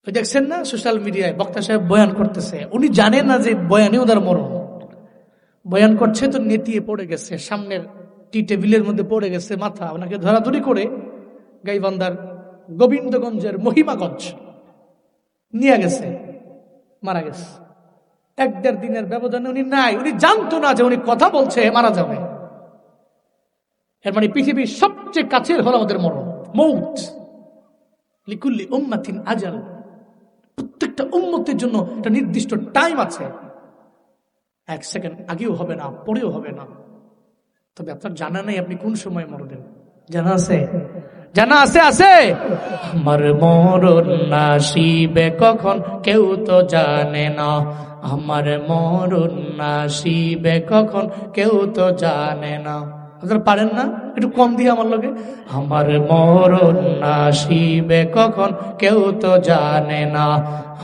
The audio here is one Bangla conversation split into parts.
ওই দেখছেন না সোশ্যাল মিডিয়ায় বক্তা সাহেব বয়ান করতেছে, উনি জানেন না যে বয়ানে ওদের মরণ। বয়ান করছে তো নেতিয়ে পড়ে গেছে, সামনের টি টেবিলের মধ্যে পড়ে গেছে মাথা, ওনাকে ধরাধরি করে গাইবান্ধার গোবিন্দগঞ্জের মহিমাগঞ্জ নিয়ে গেছে, মারা গেছে। 1-1.5 দিনের ব্যবধানে উনি নাই, উনি জানতো না যে উনি কথা বলছে মারা যাবে। এর মানে পৃথিবীর সবচেয়ে কাছের হলো আমাদের মরণ, মৌত। লিকুল্লি উম্মাতিন আজাল, প্রত্যেকটা উম্মতের জন্য একটা নির্দিষ্ট টাইম আছে। 1 সেকেন্ড আগেও হবে না, পরেও হবে না। তবে আপনার জানা নেই আপনি কোন সময় মরবেন, জানা আছে? জানা আছে? আছে। আমার মরণ আসিবে কখন কেউ তো জানে না, আমার মরণ আসিবে কখন কেউ তো জানে না। আপনারা পারেন না? একটু কম দিয়ে আমার লগে। আমার মরণ আসিবে কখন কেউ তো জানে না,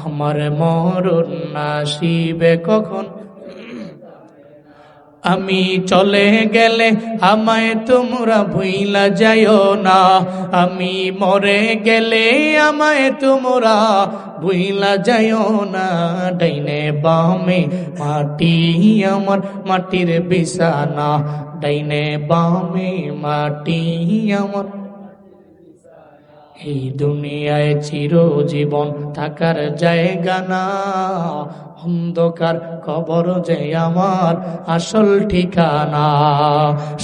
আমার মরণ আসিবে কখন। আমি চলে গেলে আমায় তোমরা ভুইলা যাইও না, আমি মরে গেলে আমায় তোমরা ভুইলা যাইও না। ডাইনে বামে মাটি আমার মাটির বিছানা, ডাইনে বামে মাটি আমার। এই দুনিয়ায় চিরজীবন থাকার জায়গা না, অন্ধকার কবর যে আমার আসল ঠিকানা।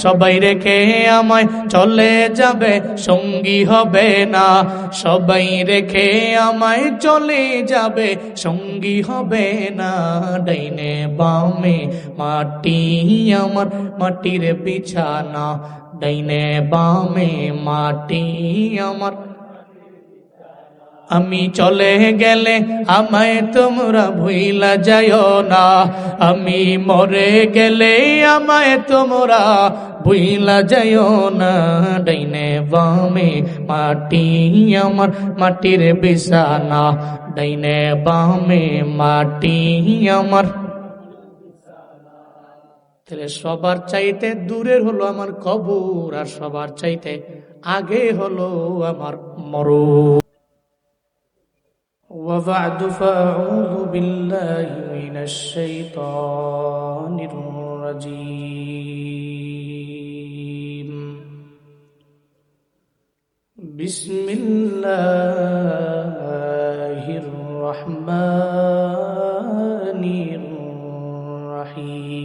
সবাই রেখে আমায় চলে যাবে, সঙ্গী হবে না, সবাই রেখে আমায় চলে যাবে, সঙ্গী হবে না। ডাইনে বামে মাটি আমার মাটির বিছানা, ডাইনে বামে মাটি আমার। আমি চলে গেলে আমায় তোমরা ভুইলা যাইও না, আমি মরে গেলে আমায় তোমরা ভুইলা যাইও না। ডাইনে বামে মাটি আমার মাটির বিছানা, ডাইনে বামে মাটি আমার। তাহলে সবার চাইতে দূরের হলো আমার কবর, আর সবার চাইতে আগে হলো আমার মরণ। وبعد فأعوذ بالله من الشيطان الرجيم. بسم الله الرحمن الرحيم.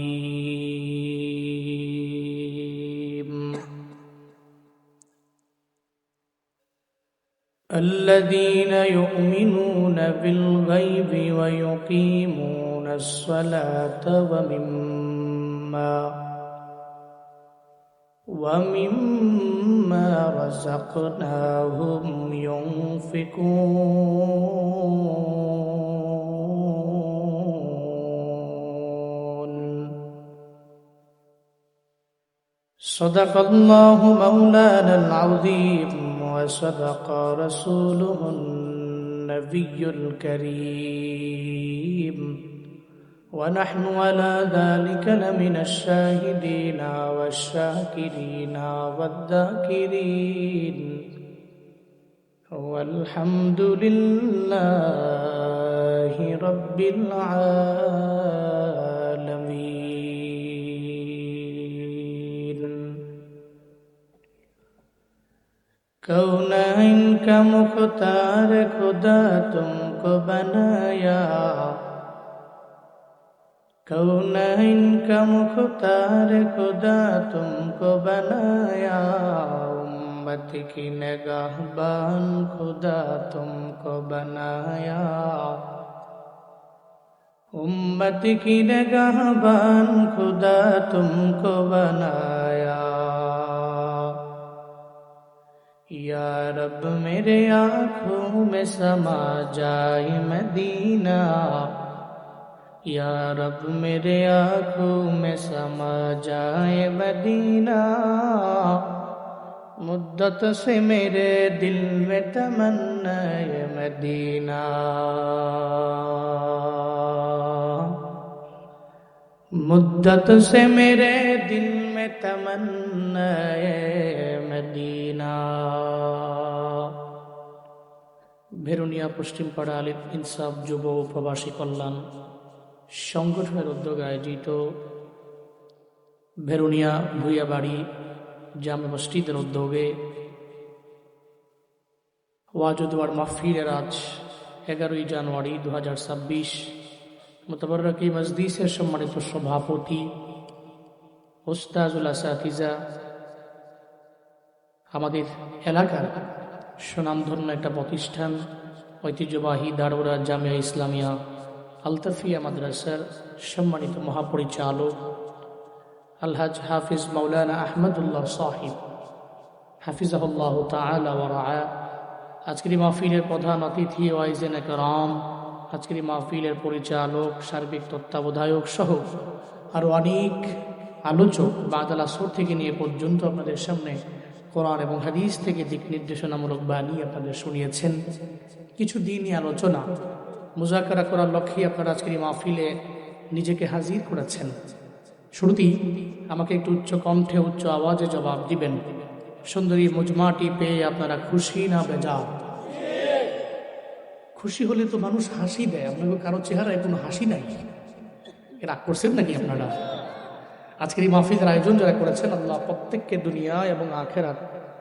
الذين يؤمنون بالغيب ويقيمون الصلاة ومما رزقناهم ينفقون. صدق الله مولانا العظيم وصدق رسوله النبي الكريم، ونحن على ذلك لمن الشاهدين والشاكرين والذاكرين، والحمد لله رب العالمين. कौनैन का मुख्तार खुदा तुमको बनाया, कौनैन का मुख्तार खुदा तुमको बनाया, उम्मत की निगाहबान खुदा तुमको बनाया, उम्मत की निगाहबान खुदा तुमको बनाया। या रब मेरे आँखों में समा जाए मदीना, या रब मेरे आँखों में समा जाए मदीना, मुद्दत से मेरे दिल में तमन्ना ये मदीना, मुद्दत से मेरे दिल में तमन्ना ये मदीना। ভেরুনিয়া পশ্চিমপাড়া আলিফ ইনসাফ যুব ও প্রবাসী কল্যাণ সংগঠনের উদ্যোগে আয়োজিত ভেরুনিয়া ভুইয়াবাড়ি জামে মসজিদের উদ্যোগে ওয়াজুদওয়ার মাহফিলের আজ 11 জানুয়ারি 2026 মুতাবাররকি মজলিসের সম্মানিত সভাপতি ওস্তাজুল আসাতিজা, আমাদের এলাকার সুনামধন্য একটা প্রতিষ্ঠান ঐতিহ্যবাহী দারুরা জামিয়া ইসলামিয়া আলতাফিয়া মাদ্রাসার সম্মানিত মহাপরিচালক আলহাজ হাফিজ মাওলানা আহমদুল্লাহ সাহিব হাফিজাহুল্লাহ তাআলা ওয়া রাআ, আজকের এই মাহফিলের প্রধান অতিথি ওয়াইজেন একরাম, আজকের এই মাহফিলের পরিচালক, সার্বিক তত্ত্বাবধায়ক সহ আরও অনেক আলোচক বাদাল আসর থেকে নিয়ে পর্যন্ত আপনাদের সামনে কোরআন এবং হাদিস থেকে দিক নির্দেশনামূলক বাণী আপনাদের শুনিয়েছেন। কিছু দিনই আলোচনা মুজাকারা করার লক্ষ্যে আপনারা আজকের এই মাহফিলে নিজেকে হাজির করেছেন। শুরুতেই আমাকে একটু উচ্চ কণ্ঠে উচ্চ আওয়াজে জবাব দিবেন, সুন্দরী মুজমাটি পেয়ে আপনারা খুশি না বেজার? খুশি হলে তো মানুষ হাসি দেয়, আপনাকে কারো চেহারায় কোনো হাসি নাই, রাগ করছেন নাকি আপনারা? আজকের এই মাহফিলের আয়োজন যারা করেছেন, আল্লাহ প্রত্যেককে দুনিয়া এবং আখেরাত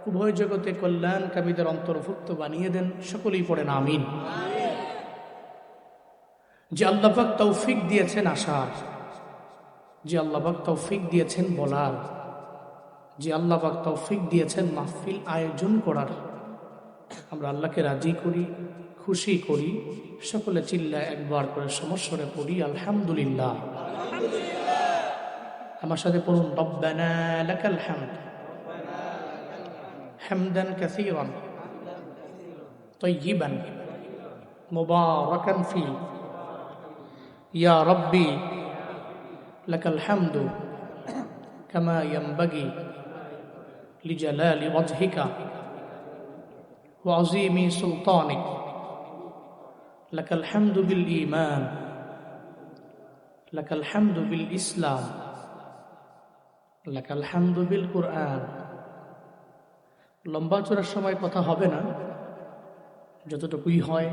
উভয় জগতে কল্যাণকামীদের অন্তর্ভুক্ত বানিয়ে দেন। সকলেই পড়েন আমিন। যে আল্লাহ পাক তৌফিক দিয়েছেন আসার, যে আল্লাহ পাক তৌফিক দিয়েছেন বলার, যে আল্লাহ পাক তৌফিক দিয়েছেন মাহফিল আয়োজন করার, আমরা আল্লাহকে রাজি করি, খুশি করি। সকলে চিল্লায় একবার করে সমস্বরে পড়ি আলহামদুলিল্লাহ। আমার সাথে পড়ুন রব্বানা লাকাল হামদ হামদান কাসীরান তাইয়িবান মুবারাকান ফি ইয়া রাব্বি লাকাল হামদু কামা ইয়ানবাগি লিজালালি ওয়াজহিকা ওয়া আযীমি সুলতানিক লাকাল হামদু বিল ঈমান লাকাল হামদু বিল ইসলাম লাকাল হামদু বিল কুরআন। লম্বা চড়ার সময় কথা হবে না, যতটুকুই হয়।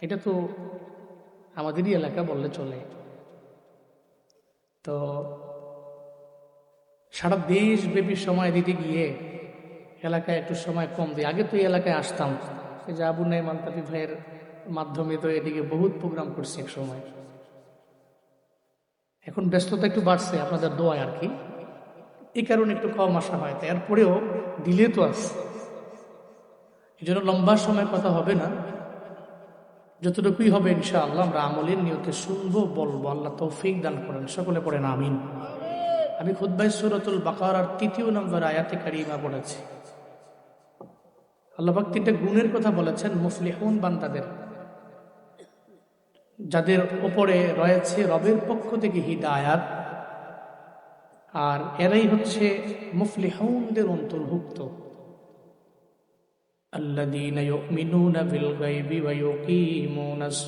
এটা তো আমাদেরই এলাকা বললে চলে। তো সারা দেশব্যাপী সময় দিতে গিয়ে এলাকায় একটু সময় কম দিই। আগে তো এই এলাকায় আসতাম, এই যে আবু নাইম আলতাফি ভাইয়ের মাধ্যমে তো এদিকে বহুত প্রোগ্রাম করছি এক সময়। এখন ব্যস্ততা একটু বাড়ছে, আপনাদের দোয়ায় আর কি, এই কারণে একটু কম আসা হয়। তারপরেও দিলে তো আছে, এই জন্য লম্বা সময় কথা হবে না, যতটুকুই হবে ইনশাআল্লাহ আমরা আমলের নিয়তে শুনবো, বলবো। আল্লাহ তৌফিক দান করেন। সকলে পড়েন আমিন। আমি খুতবায়ে সূরাতুল বাকারার 3 নম্বর আয়াতে কারিমা পড়েছি। আল্লাহ পাক 3টা গুণের কথা বলেছেন মুফলিহুন বান্দাদের, যাদের উপরে রয়েছে রবের পক্ষ থেকে হিদায়াত, আর এরাই হচ্ছে মুফলিহুনদের অন্তর্ভুক্ত। আল্লাযীনা ইউমিনুনা বিল গায়বি ওয়া ইউকিমুনাস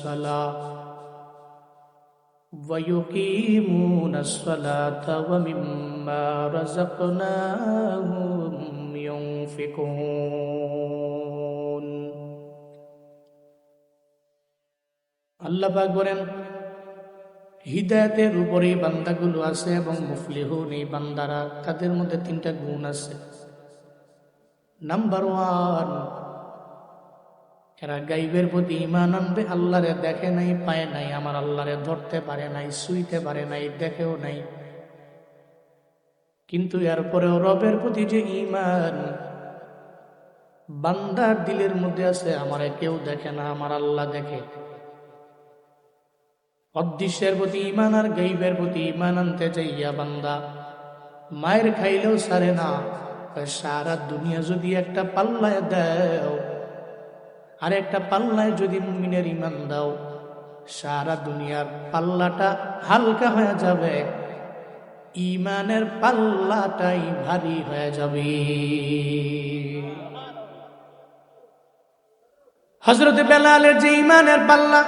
সালাতা ওয়া মিম্মা রাযাকনাহুম ইউনফিকুন। আল্লাহ পাক বলেন হিদায়াতের উপরে বান্দাগুলো আছে এবং মুফলিহুন এই বান্দারা, তাদের মধ্যে 3টা গুণ আছে। নাম্বার 1, এরা গাইবের প্রতি ঈমান আনবে। আল্লাহরে দেখে নাই, পায় নাই, আমার আল্লাহরে ধরতে পারে নাই, ছুঁইতে পারে নাই, দেখেও নাই, কিন্তু এরপরেও রবের প্রতি যে ঈমান বান্দার দিলের মধ্যে আছে, আমারে কেউ দেখে না, আমার আল্লাহ দেখে। অদৃশ্যের প্রতি ঈমান আর গাইবের প্রতি ঈমান আনতে চাইয়া বান্দা মায়ের খাইলেও সারে না। সারা দুনিয়া যদি একটা পাল্লায় দাও আর একটা পাল্লায় যদি মুমিনের ঈমান দাও, সারা দুনিয়ার পাল্লাটা হালকা হয়ে যাবে, ঈমানের পাল্লাটাই ভারী হয়ে যাবে। হযরত বেলালের যে ঈমানের পাল্লা,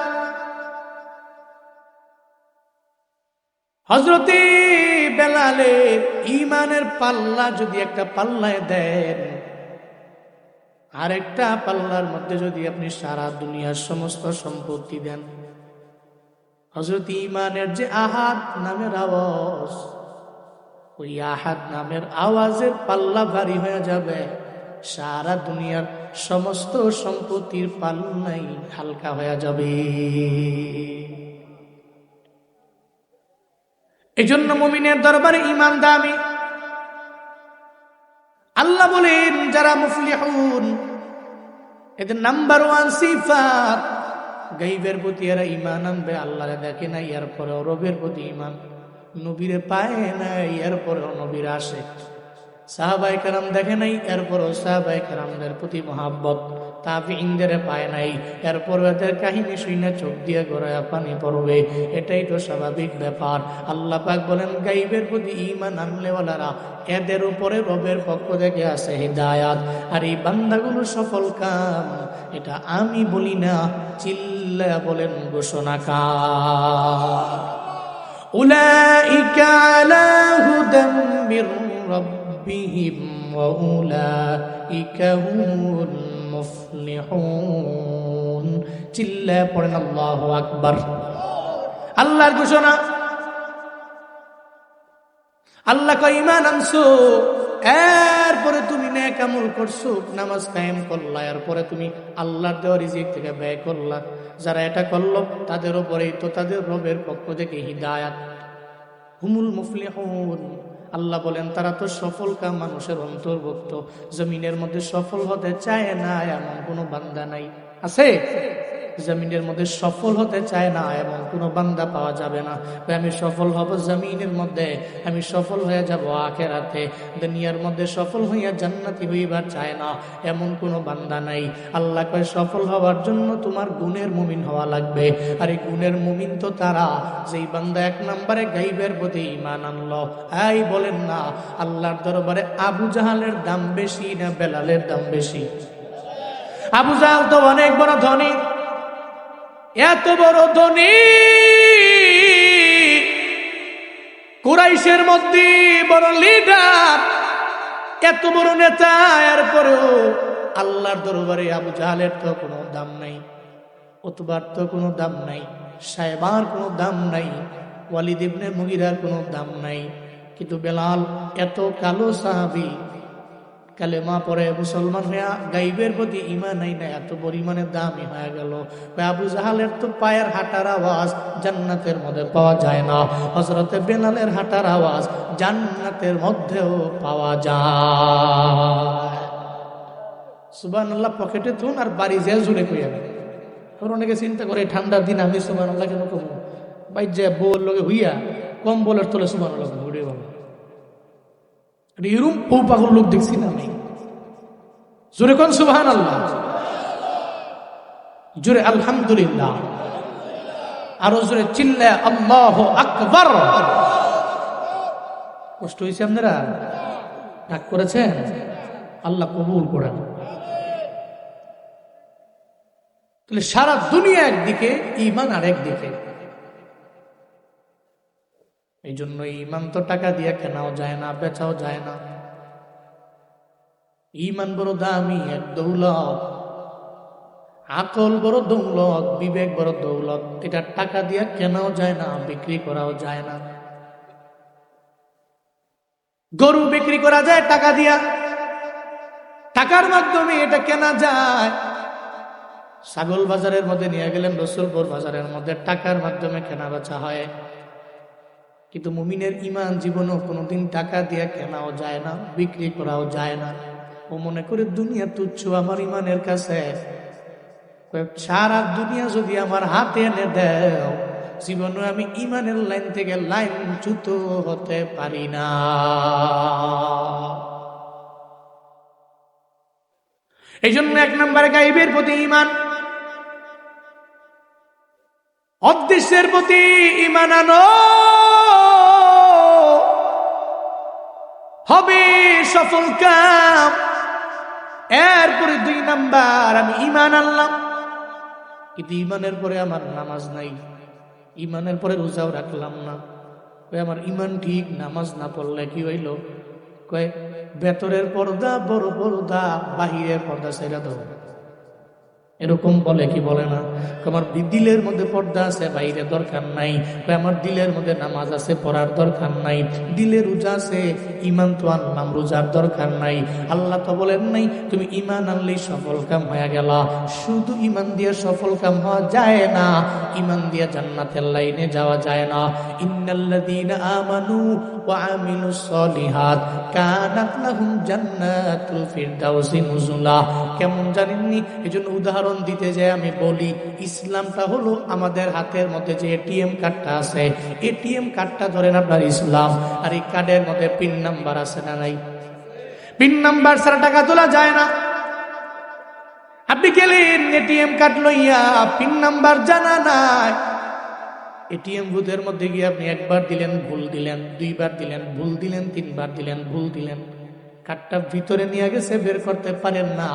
হযরতে বেলালের ঈমানের পাল্লা যদি একটা পাল্লায় দেন আরেকটা পাল্লার মধ্যে যদি আপনি সারা দুনিয়ার সমস্ত সম্পত্তি দেন, হযরত ইমানের যে আহাদ নামের আওয়াজ, ওই আহাদ নামের আওয়াজের পাল্লা ভারী হয়ে যাবে, সারা দুনিয়ার সমস্ত সম্পত্তির পাল্লাই হালকা হয়ে যাবে। এই জন্য মুমিনের দরবারে ইমান দামি। আল্লাহ বলেন যারা মুফলিহুন, এদের নাম্বার 1 সিফাত গায়বের প্রতি এরা ঈমান আনবে। আল্লাহরে দেখে নাই, এরপরে রবের প্রতি ঈমান, নবীরে পায় নাই, এরপরে নবীর আশিক, সাহাবায়ে কেরাম দেখে নাই, এরপরও সাহাবায়ে কেরামদের প্রতি মহাব্বত, তাবিঈনদের পায় নাই, এরপর এদের কাহিনী শুনে চোখ দিয়ে গড়ায় পানি পড়বে। এটাই তো স্বাভাবিক ব্যাপার। আল্লাহ পাক বলেন গায়বের প্রতি ঈমান আনলেওয়ালারা এদের উপরে রবের পক্ষ থেকে আছে হিদায়াত। আর এই বান্দাগুলো সফল কাম, এটা আমি বলি না, চিল্লায়া বলেন ঘোষণাকার। উলাইকা আলা হুদাম মির রাব্বিহিম ওয়া উলাইকা হুমুল মুফলিহুন। চিল্লায়া পড়েন আল্লাহু আকবার। আল্লাহর ঘোষণা। আল্লাহ কয় ঈমান আনছো, এরপরে তুমি নেক আমল করছো, নামাজ কায়েম করলা, এরপরে তুমি আল্লাহর দেওয়া রিজিক থেকে ব্যয় করলা, যারা এটা করলো তাদের উপরেই তো তাদের রবের পক্ষ থেকে হিদায়াত। হুমুল মুফলিহুন। আল্লাহ বলেন তারা তো সফল কাম মানুষের অন্তর্ভুক্ত। জমিনের মধ্যে সফল হতে চায় না এমন কোনো বান্দা নাই, আছে? জমিনের মধ্যে সফল হতে চায় না এমন কোনো বান্দা পাওয়া যাবে না। আমি সফল হব জমিনের মধ্যে, আমি সফল হয়ে যাব আখিরাতে। দুনিয়ার মধ্যে সফল হইয়া জান্নাতি হইবার চায় না এমন কোনো বান্দা নাই। আল্লাহ কয় সফল হওয়ার জন্য তোমার গুণের মুমিন হওয়া লাগবে। আর এই গুণের মুমিন তো তারা যেই বান্দা 1 নম্বরে গায়বের প্রতি ঈমান আনলো। এই বলেন না আল্লাহর দরবারে আবু জাহালের দাম বেশি না বেলালের দাম বেশি? আবু জাহাল তো অনেক বড় ধনী, এত বড় ধনী, কুরাইশের মধ্যে বড় লিডার, এত বড় নেতা, এরপরেও আল্লাহর দরবারে আবু জাহালের তো কোনো দাম নাই, উতবার তো কোনো দাম নাই, সাইবার কোনো দাম নাই, ওয়ালিদ ইবনে মুগিরার কোনো দাম নাই। কিন্তু বেলাল এত কালো সাহাবী, কালেমা পরে মুসলমান হইয়া গায়বের প্রতি ঈমান নাই না, এত পরিমাণে দামি হয়ে গেল। আবু জাহালের তো পায়ের হাঁটার আওয়াজ জান্নাতের মধ্যে পাওয়া যায় না, হযরতে বেলালের হাঁটার আওয়াজ জান্নাতের মধ্যেও পাওয়া যায়। সুবহানাল্লাহ পকেটে থুন আর বাড়ি জেল জুড়ে কইয়া। আর অনেকে চিন্তা করে ঠান্ডার দিন আমি সুবহানাল্লাহ কেন কমু, ভাই যে বউর লগে হইয়া কম বলের তোলে সুবহানাল্লাহ ঘুরে বলো। এরম বউ পাগল লোক দেখছি না আমি। জোরে কোন সুবহানাল্লাহ, জোরে আলহামদুলিল্লাহ, আরো জোরে চিল্লা আল্লাহু আকবার। কষ্ট হয়েছে আপনারা? রাগ করেছেন? আল্লাহ কবুল করেন। তাহলে সারা দুনিয়া একদিকে, ঈমান আর একদিকে। এই জন্য ঈমান তো টাকা দিয়ে কেনাও যায় না, বেচাও যায় না। ঈমান বড় দামি এক দৌলত, আকল বড় দৌলত, বিবেক বড় দৌলত। এটা টাকা দিয়ে কেনাও যায় না, বিক্রি করাও যায় না। গরু বিক্রি করা যায় টাকা দিয়া, টাকার মাধ্যমে এটা কেনা যায়। ছাগল বাজারের মধ্যে নিয়ে গেলেন, রসুলপুর বাজারের মধ্যে টাকার মাধ্যমে কেনা বেচা হয়। কিন্তু মুমিনের ঈমান জীবনও কোনোদিন টাকা দিয়ে কেনাও যায় না, বিক্রি করাও যায় না। ও মনে করে দুনিয়া তুচ্ছ আমার ঈমানের কাছে। সারা দুনিয়া যদি আমার হাতে এনে দেও, জীবনে আমি ঈমানের লাইন থেকে লাইনচ্যুত হতে পারি না। এই জন্য 1 নম্বরে গায়বের প্রতি ঈমান, অদৃশ্যের প্রতি ঈমান আনো, হবে সফল কাম। এরপরে 2 নাম্বার, আমি ঈমান আনলাম কিন্তু ঈমানের পরে আমার নামাজ নাই, ঈমানের পরে রোজাও রাখলাম না। আমার ঈমান ঠিক, নামাজ না পড়লে কি হইল? কয় ভেতরের পর্দা বড় পর্দা, বাহিরের পর্দা ছেড়ে দাও। এরকম বলে কি বলে না? আমার দিলের মধ্যে পর্দা আছে, বাইরে দরকার নাই। আমার দিলের মধ্যে নামাজ আছে, পড়ার দরকার নাই। দিলে রোজা আছে, ইমান তো আনলাম, রোজার দরকার নাই। আল্লাহ তো বলেন নাই তুমি ইমান আনলেই সফল কাম হয়ে গেল। শুধু ইমান দিয়ে সফল কাম হওয়া যায় না, ইমান দিয়ে জান্নাতের লাইনে যাওয়া যায় না। ইন্নাল্লাযীনা আমানু ওয়া আমিলুস সলিহাত কানাত লাহুম জান্নাতুল ফিরদাউসি নুজুলা। কেমন জানেননি? এজন্য উদাহরণ দিতে যায় আমি বলি, ইসলামটা হলো আমাদের হাতের মধ্যে যে এটিএম কার্ডটা আছে, এটিএম কার্ডটা ধরেন আপনার ইসলাম। আর এই কার্ডের মধ্যে পিন নাম্বার আছে না নাই? পিন নাম্বার ছাড়া টাকা তোলা যায় না। আপনি গেলেন এটিএম কার্ড লইয়া, পিন নাম্বার জানা নাই, এটিএম বুথের মধ্যে গিয়ে আপনি একবার দিলেন ভুল দিলেন, দুইবার দিলেন ভুল দিলেন, তিনবার দিলেন ভুল দিলেন, কার্ডটা ভিতরে নিয়ে গেছে, বের করতে পারেন না।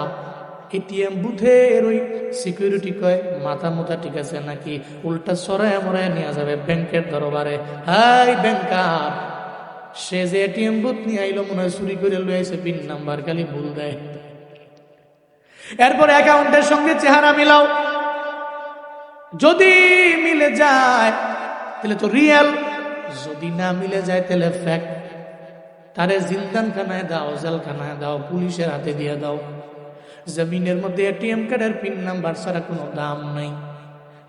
এটিএম বুথের ওই সিকিউরিটি কয় মাথা মোথা ঠিক আছে নাকি, উল্টা সরায় মরায় নিয়ে যাবে ব্যাংকের দরবারে। হাই ব্যাংকার, সে যে এটিএম বুথ নিয়ে আইলো মনে হয় চুরি করে লয়ে এসে পিন নাম্বার খালি ভুল দেয়। এরপর অ্যাকাউন্টের সঙ্গে চেহারা মিলাও, যদি মিলে যায় তাহলে তো রিয়েল, যদি না মিলে যায় তাহলে ফেক। তারে জিলদানখানায় দাও, জেলখানায় দাও, পুলিশের হাতে দিয়ে দাও। জমিনের মধ্যে এটিএম কার্ডের পিন নাম্বার ছাড়া কোনো দাম নাই।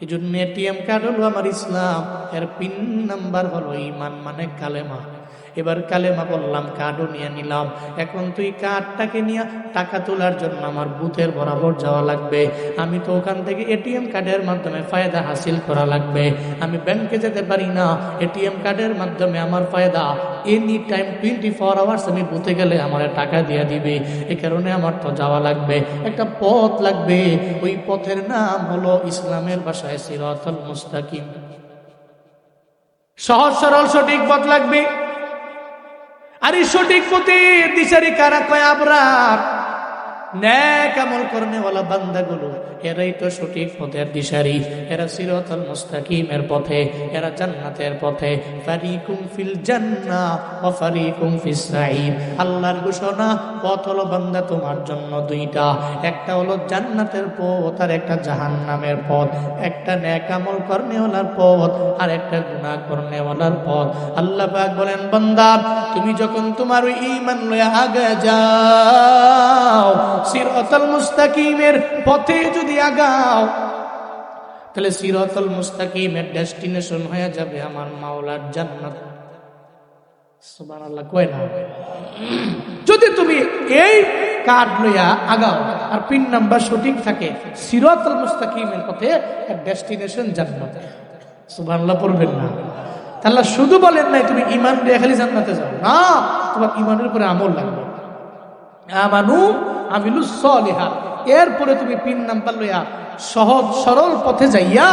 এই জন্য এটিএম কার্ড হলো আমার ইসলাম, এর পিন নাম্বার হলো ইমান, মানে কালেমা। এবার কালেমা বললাম, কার্ডও নিয়ে নিলাম। এখন তুই কার্ডটাকে নিয়ে টাকা তোলার জন্য আমার বুথের বরাবর যাওয়া লাগবে। আমি তো ওখান থেকে এটিএম কার্ডের মাধ্যমে ফায়দা হাসিল করা লাগবে। আমি ব্যাংকে যেতে পারি না, এটিএম কার্ডের মাধ্যমে আমার ফায়দা এনি টাইম 24 আওয়ার্স আমি বুথে গেলে আমার টাকা দিয়ে দিবে। এ কারণে আমার তো যাওয়া লাগবে, একটা পথ লাগবে। ওই পথের নাম হলো ইসলামের ভাষায় সিরাতুল মুস্তাকিম। সহজ সরল সঠিক পথ লাগবে। আর এই সঠিক পথে দিশারি কারা কয়? আবরার নেক আমল করনেওয়ালা বান্দাগুলো, এরাই তো সঠিক পথের দিশারি। এরা সিরাতুল মুস্তাকিমের পথে, এরা জান্নাতের পথে। ফারিকুম ফিল জান্নাহ ওয়া ফারিকুম ফিস সাঈর। আল্লাহর ঘোষণা, পথ হলো বান্দা তোমার জন্য দুইটা, একটা হলো জান্নাতের পথ আর একটা জাহান্নামের পথ। একটা নেক আমল করনেওয়ালার পথ আর একটা গুনাহ করনেওয়ালার পথ। আল্লাহ পাক বলেন, বান্দা তুমি যখন তোমার ওই ঈমান লয়ে আগে যাও, সিরাতুল মুস্তাকিমের পথে যদি আগাও, তাহলে সিরাতুল মুস্তাকিমের ডেস্টিনেশন হয়ে যাবে আমার মাওলার জান্নাত। সুবহানাল্লাহ কয় না? যদি তুমি এই কার্ড লইয়া আগাও আর পিন নাম্বার সঠিক থাকে, সিরাতুল মুস্তাকিমের পথে ডেস্টিনেশন জান্নাত। সুবহানাল্লাহ পড়বেন না? আল্লাহ শুধু বলেন নাই তুমি ঈমান দিয়ে খালি জান্নাতে যাও, না, তোমার ঈমানের উপরে আমল লাগবে। আমানু আমিলুস সলিহাত, এরপরে তুমি পিন নাম্বার লইয়া সহজ সরল পথে যাইয়া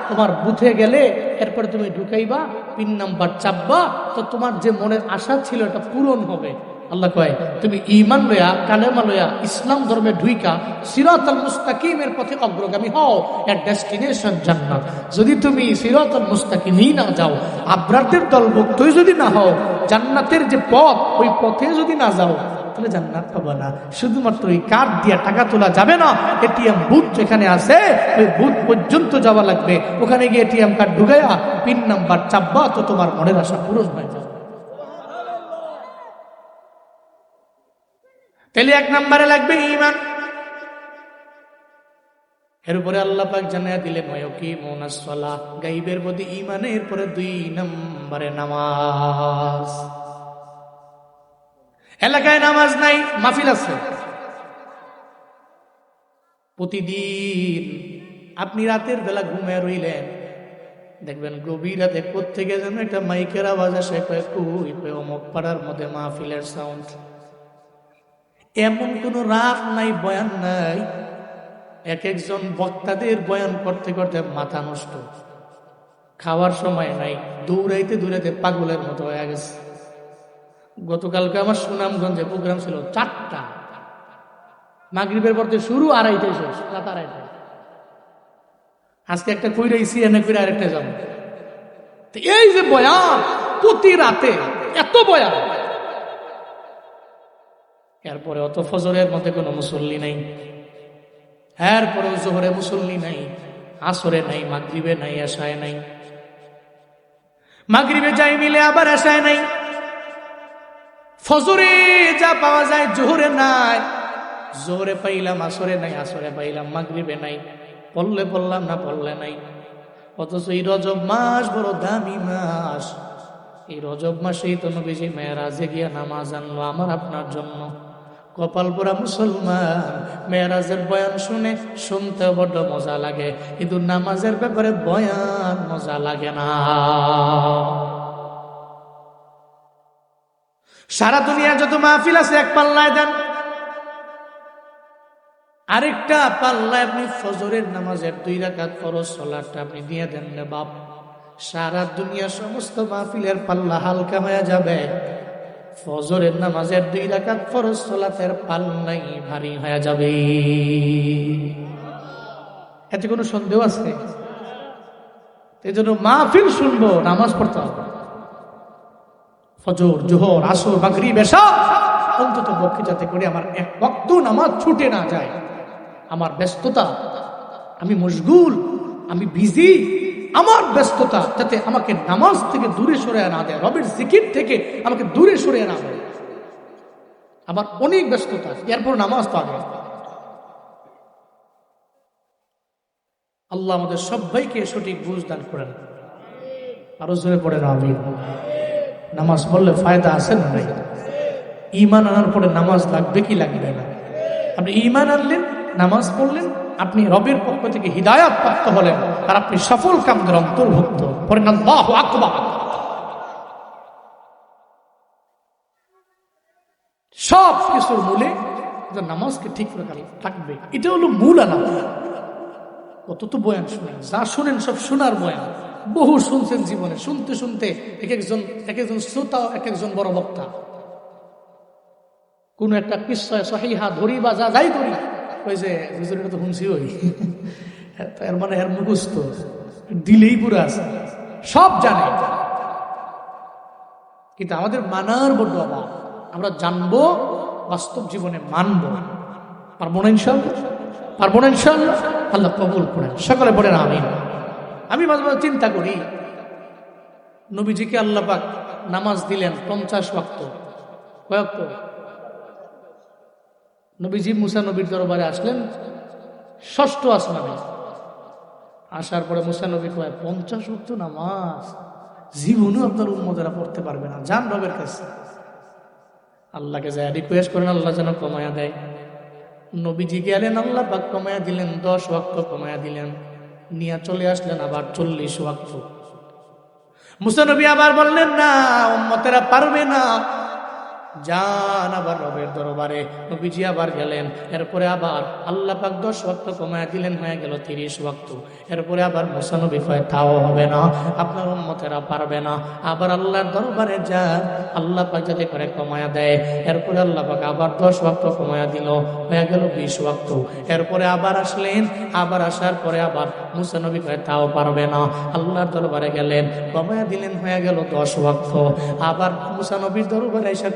তোমার বুথে গেলে এরপরে তুমি ঢুকাইবা, পিন নাম্বার চাপবা, তো তোমার যে মনের আশা ছিল এটা পূরণ হবে। আল্লাহ কয় তুমি ঈমান লইয়া কালেমা লইয়া ইসলাম ধর্মে ঢুইকা সিরাতুল মুস্তাকিমের পথে অগ্রগামী হও, এর ডেস্টিনেশন জান্নাত। যদি তুমি সিরাতুল মুস্তাকিমই না যাও, আবরারদের দলভুক্তই যদি না হও, জান্নাতের যে পথ ওই পথে যদি না যাও, তাহলে জান্নাত পাবা না। শুধুমাত্র এই কার্ড দিয়া টাকা তোলা যাবে না। এটিএম বুথ যেখানে আছে ওই বুথ পর্যন্ত যাওয়া লাগবে। ওখানে গিয়ে এটিএম কার্ড ঢুকাইয়া পিন নাম্বার চাপবা, তো তোমার মনের আশা পূরণ হয়ে যাবে। তাহলে এক নম্বরে লাগবে ঈমান। এর উপরে আল্লাহ পাক জানায়া দিলে মুনাস সালাহ, গায়বের প্রতি ঈমানের পরে 2 নম্বরে নামাজ। এলাকায় নামাজ নাই, মাহফিল আছে। প্রতিদিন আপনি রাতের বেলা ঘুমিয়ে রইলেন, দেখবেন গভীর রাতে কোত্থেকে যেন একটা মাইকের আওয়াজ আসে, কই অমুক পাড়ার মধ্যে মাহফিলের সাউন্ড। এমন কোন রাত নাই, বয়ান নাই, এক একজন বক্তাদের বয়ান করতে করতে মাথা নষ্ট, খাওয়ার সময় নাই, দৌড়াইতে দৌড়াইতে পাগলের মতো হয়ে গেছে। গতকালকে আমার সুনামগঞ্জে প্রোগ্রাম ছিল 4টা, মাগরিবের পর শুরু, 2:30টায় শেষ, রাত 2:30টায়। আজকে একটা কইরাইছি, এনে কইরা আরেকটা যাব। এই যে বয়ান প্রতি রাতে, এত বয়ান, এরপরে অত ফজরের মধ্যে কোনো মুসল্লি নাই, এরপরেও জোহরে মুসল্লি নাই, আসরে নাই, মাগরিবে নাই, এশায় নাই, মাগরিবে যাই মিলে আবার এশায় নাই, ফজরে যা পাওয়া যায় জোহরে নাই, জোহরে পাইলাম আসরে নাই, আসরে পাইলাম মাগরিবে নাই, পড়লে পড়লাম না পড়লে নাই। অথচ এই রজব মাস বড় দামি মাস, এই রজব মাসেই তো নবীজি মেরাজে গিয়া নামাজ আনলো আমার আপনার জন্য। কপাল পোড়া মুসলমান, মেরাজের বয়ান শুনতে বড্ড মজা লাগে, কিন্তু নামাজের ব্যাপারে বয়ান মজা লাগে না। সারা দুনিয়া যত মাহফিল আছে এক পাল্লায় দেন, আরেকটা পাল্লায় আপনি ফজরের নামাজের 2 রাকাত ফরজ সালাতটা আপনি দিয়ে দেন না বাপ, সারা দুনিয়া সমস্ত মাহফিলের পাল্লা হালকা হয়ে যাবে, ফজরের নামাজের 2 রাকাত ফরজ সালাতের পাল্লাই ভারী হয়ে যাবে। এতে কোনো সন্দেহ আছে? এই জন্য মাহফিল শুনবো, নামাজ পড়তে হবে। ফজর, জোহর, আসর, মাগরিব, এশা অন্তত পক্ষে যাতে করে আমার এক ওয়াক্ত নামাজ ছুটে না যায়। আমার ব্যস্ততা, আমি মশগুল, আমি বিজি, আমার ব্যস্ততা যাতে আমাকে নামাজ থেকে দূরে সরে না দেয়, রবের জিকির থেকে আমাকে দূরে সরে না দেয়। আমার অনেক ব্যস্ততা, এরপর নামাজ তো আগে। আল্লাহ আমাদের সবাইকে সঠিক বুঝ দান করেন, আরো জোরে পড়েন আমিন। নামাজ পড়লে ফায়দা আছে না নাই? ঈমান আনার পরে নামাজ লাগবে কি লাগবে না? আপনি ঈমান আনলেন, নামাজ পড়লেন, আপনি রবের পক্ষ থেকে হিদায়াত প্রাপ্ত হলেন, আর আপনি সফল কামদের অন্তর্ভুক্ত। পড়েন আল্লাহু আকবার। সব কিছুর মূলে নামাজকে ঠিক করে থাকবে, এটা হলো মূল আলাপ। কত তো বয়ান শুনেন, যা শুনেন সব শোনার বয়ান, বহু শুনছেন জীবনে, শুনতে শুনতে এক একজন শ্রোতা, এক একজন বড় বক্তা। কোন একটা কিসসা সহিহা ধরি বা যা যাই ধরি, ওই যে হুজুরের তো শুনছি, ওই এর মানে এর মুখস্থ দিলেই পুরো আছে, সব জানে, কিন্তু আমাদের মানার বড় অভাব। আমরা জানবো, বাস্তব জীবনে মানবো। পারবো না ইনশাআল্লাহ? পারবো না ইনশাআল্লাহ? আল্লাহ কবুল করেন, সকলে পড়েন আমিন। আমি মাঝে মাঝে চিন্তা করি, নবীজিকে আল্লাহ পাক নামাজ দিলেন 50 ওয়াক্ত, কয় ওয়াক্ত? নবীজি মুসা নবীর দরবারে আসলেন 6ষ্ঠ আসমানে, আসার পরে মুসা নবী কয় 50 ওয়াক্ত নামাজ জীবনেও আপনার উম্মতেরা পড়তে পারবে না, যান রবের কাছে। আল্লাহকে যায় রিকোয়েস্ট করেন, আল্লাহ যেন কমায়া দেয়। নবীজি গেলেন, আল্লাহ পাক কমায়া দিলেন, 10 ওয়াক্ত কমায়া দিলেন, নিয়ে চলে আসলেন আবার 40 ওয়াক্ত। মুসা নবী আবার বললেন, না উম্মতেরা পারবে না, যান আবার রবের দরবারে। নবীজি আবার গেলেন, এরপরে আবার আল্লাহ পাক 10 ওয়াক্ত কমায়া দিলেন, হয়ে গেল 30 ওয়াক্ত। এরপরে আবার মুসা নবী কয়, তাও হবে না, আপনার উম্মতেরা পারবে না, আবার আল্লাহর দরবারে যান, আল্লাহ পাক যাতে করে কমায়া দেয়। এরপরে আল্লাহ পাক আবার 10 ওয়াক্ত কমায়া দিল, হয়ে গেল 20 ওয়াক্ত। এরপরে আবার আসলেন, আবার আসার পরে আবার মুসা নবী কয়, তাও পারবে না, আল্লাহর দরবারে গেলেন, কমায়া দিলেন, হয়ে গেল 10 ওয়াক্ত। আবার মুসা নবীর দরবারে এসে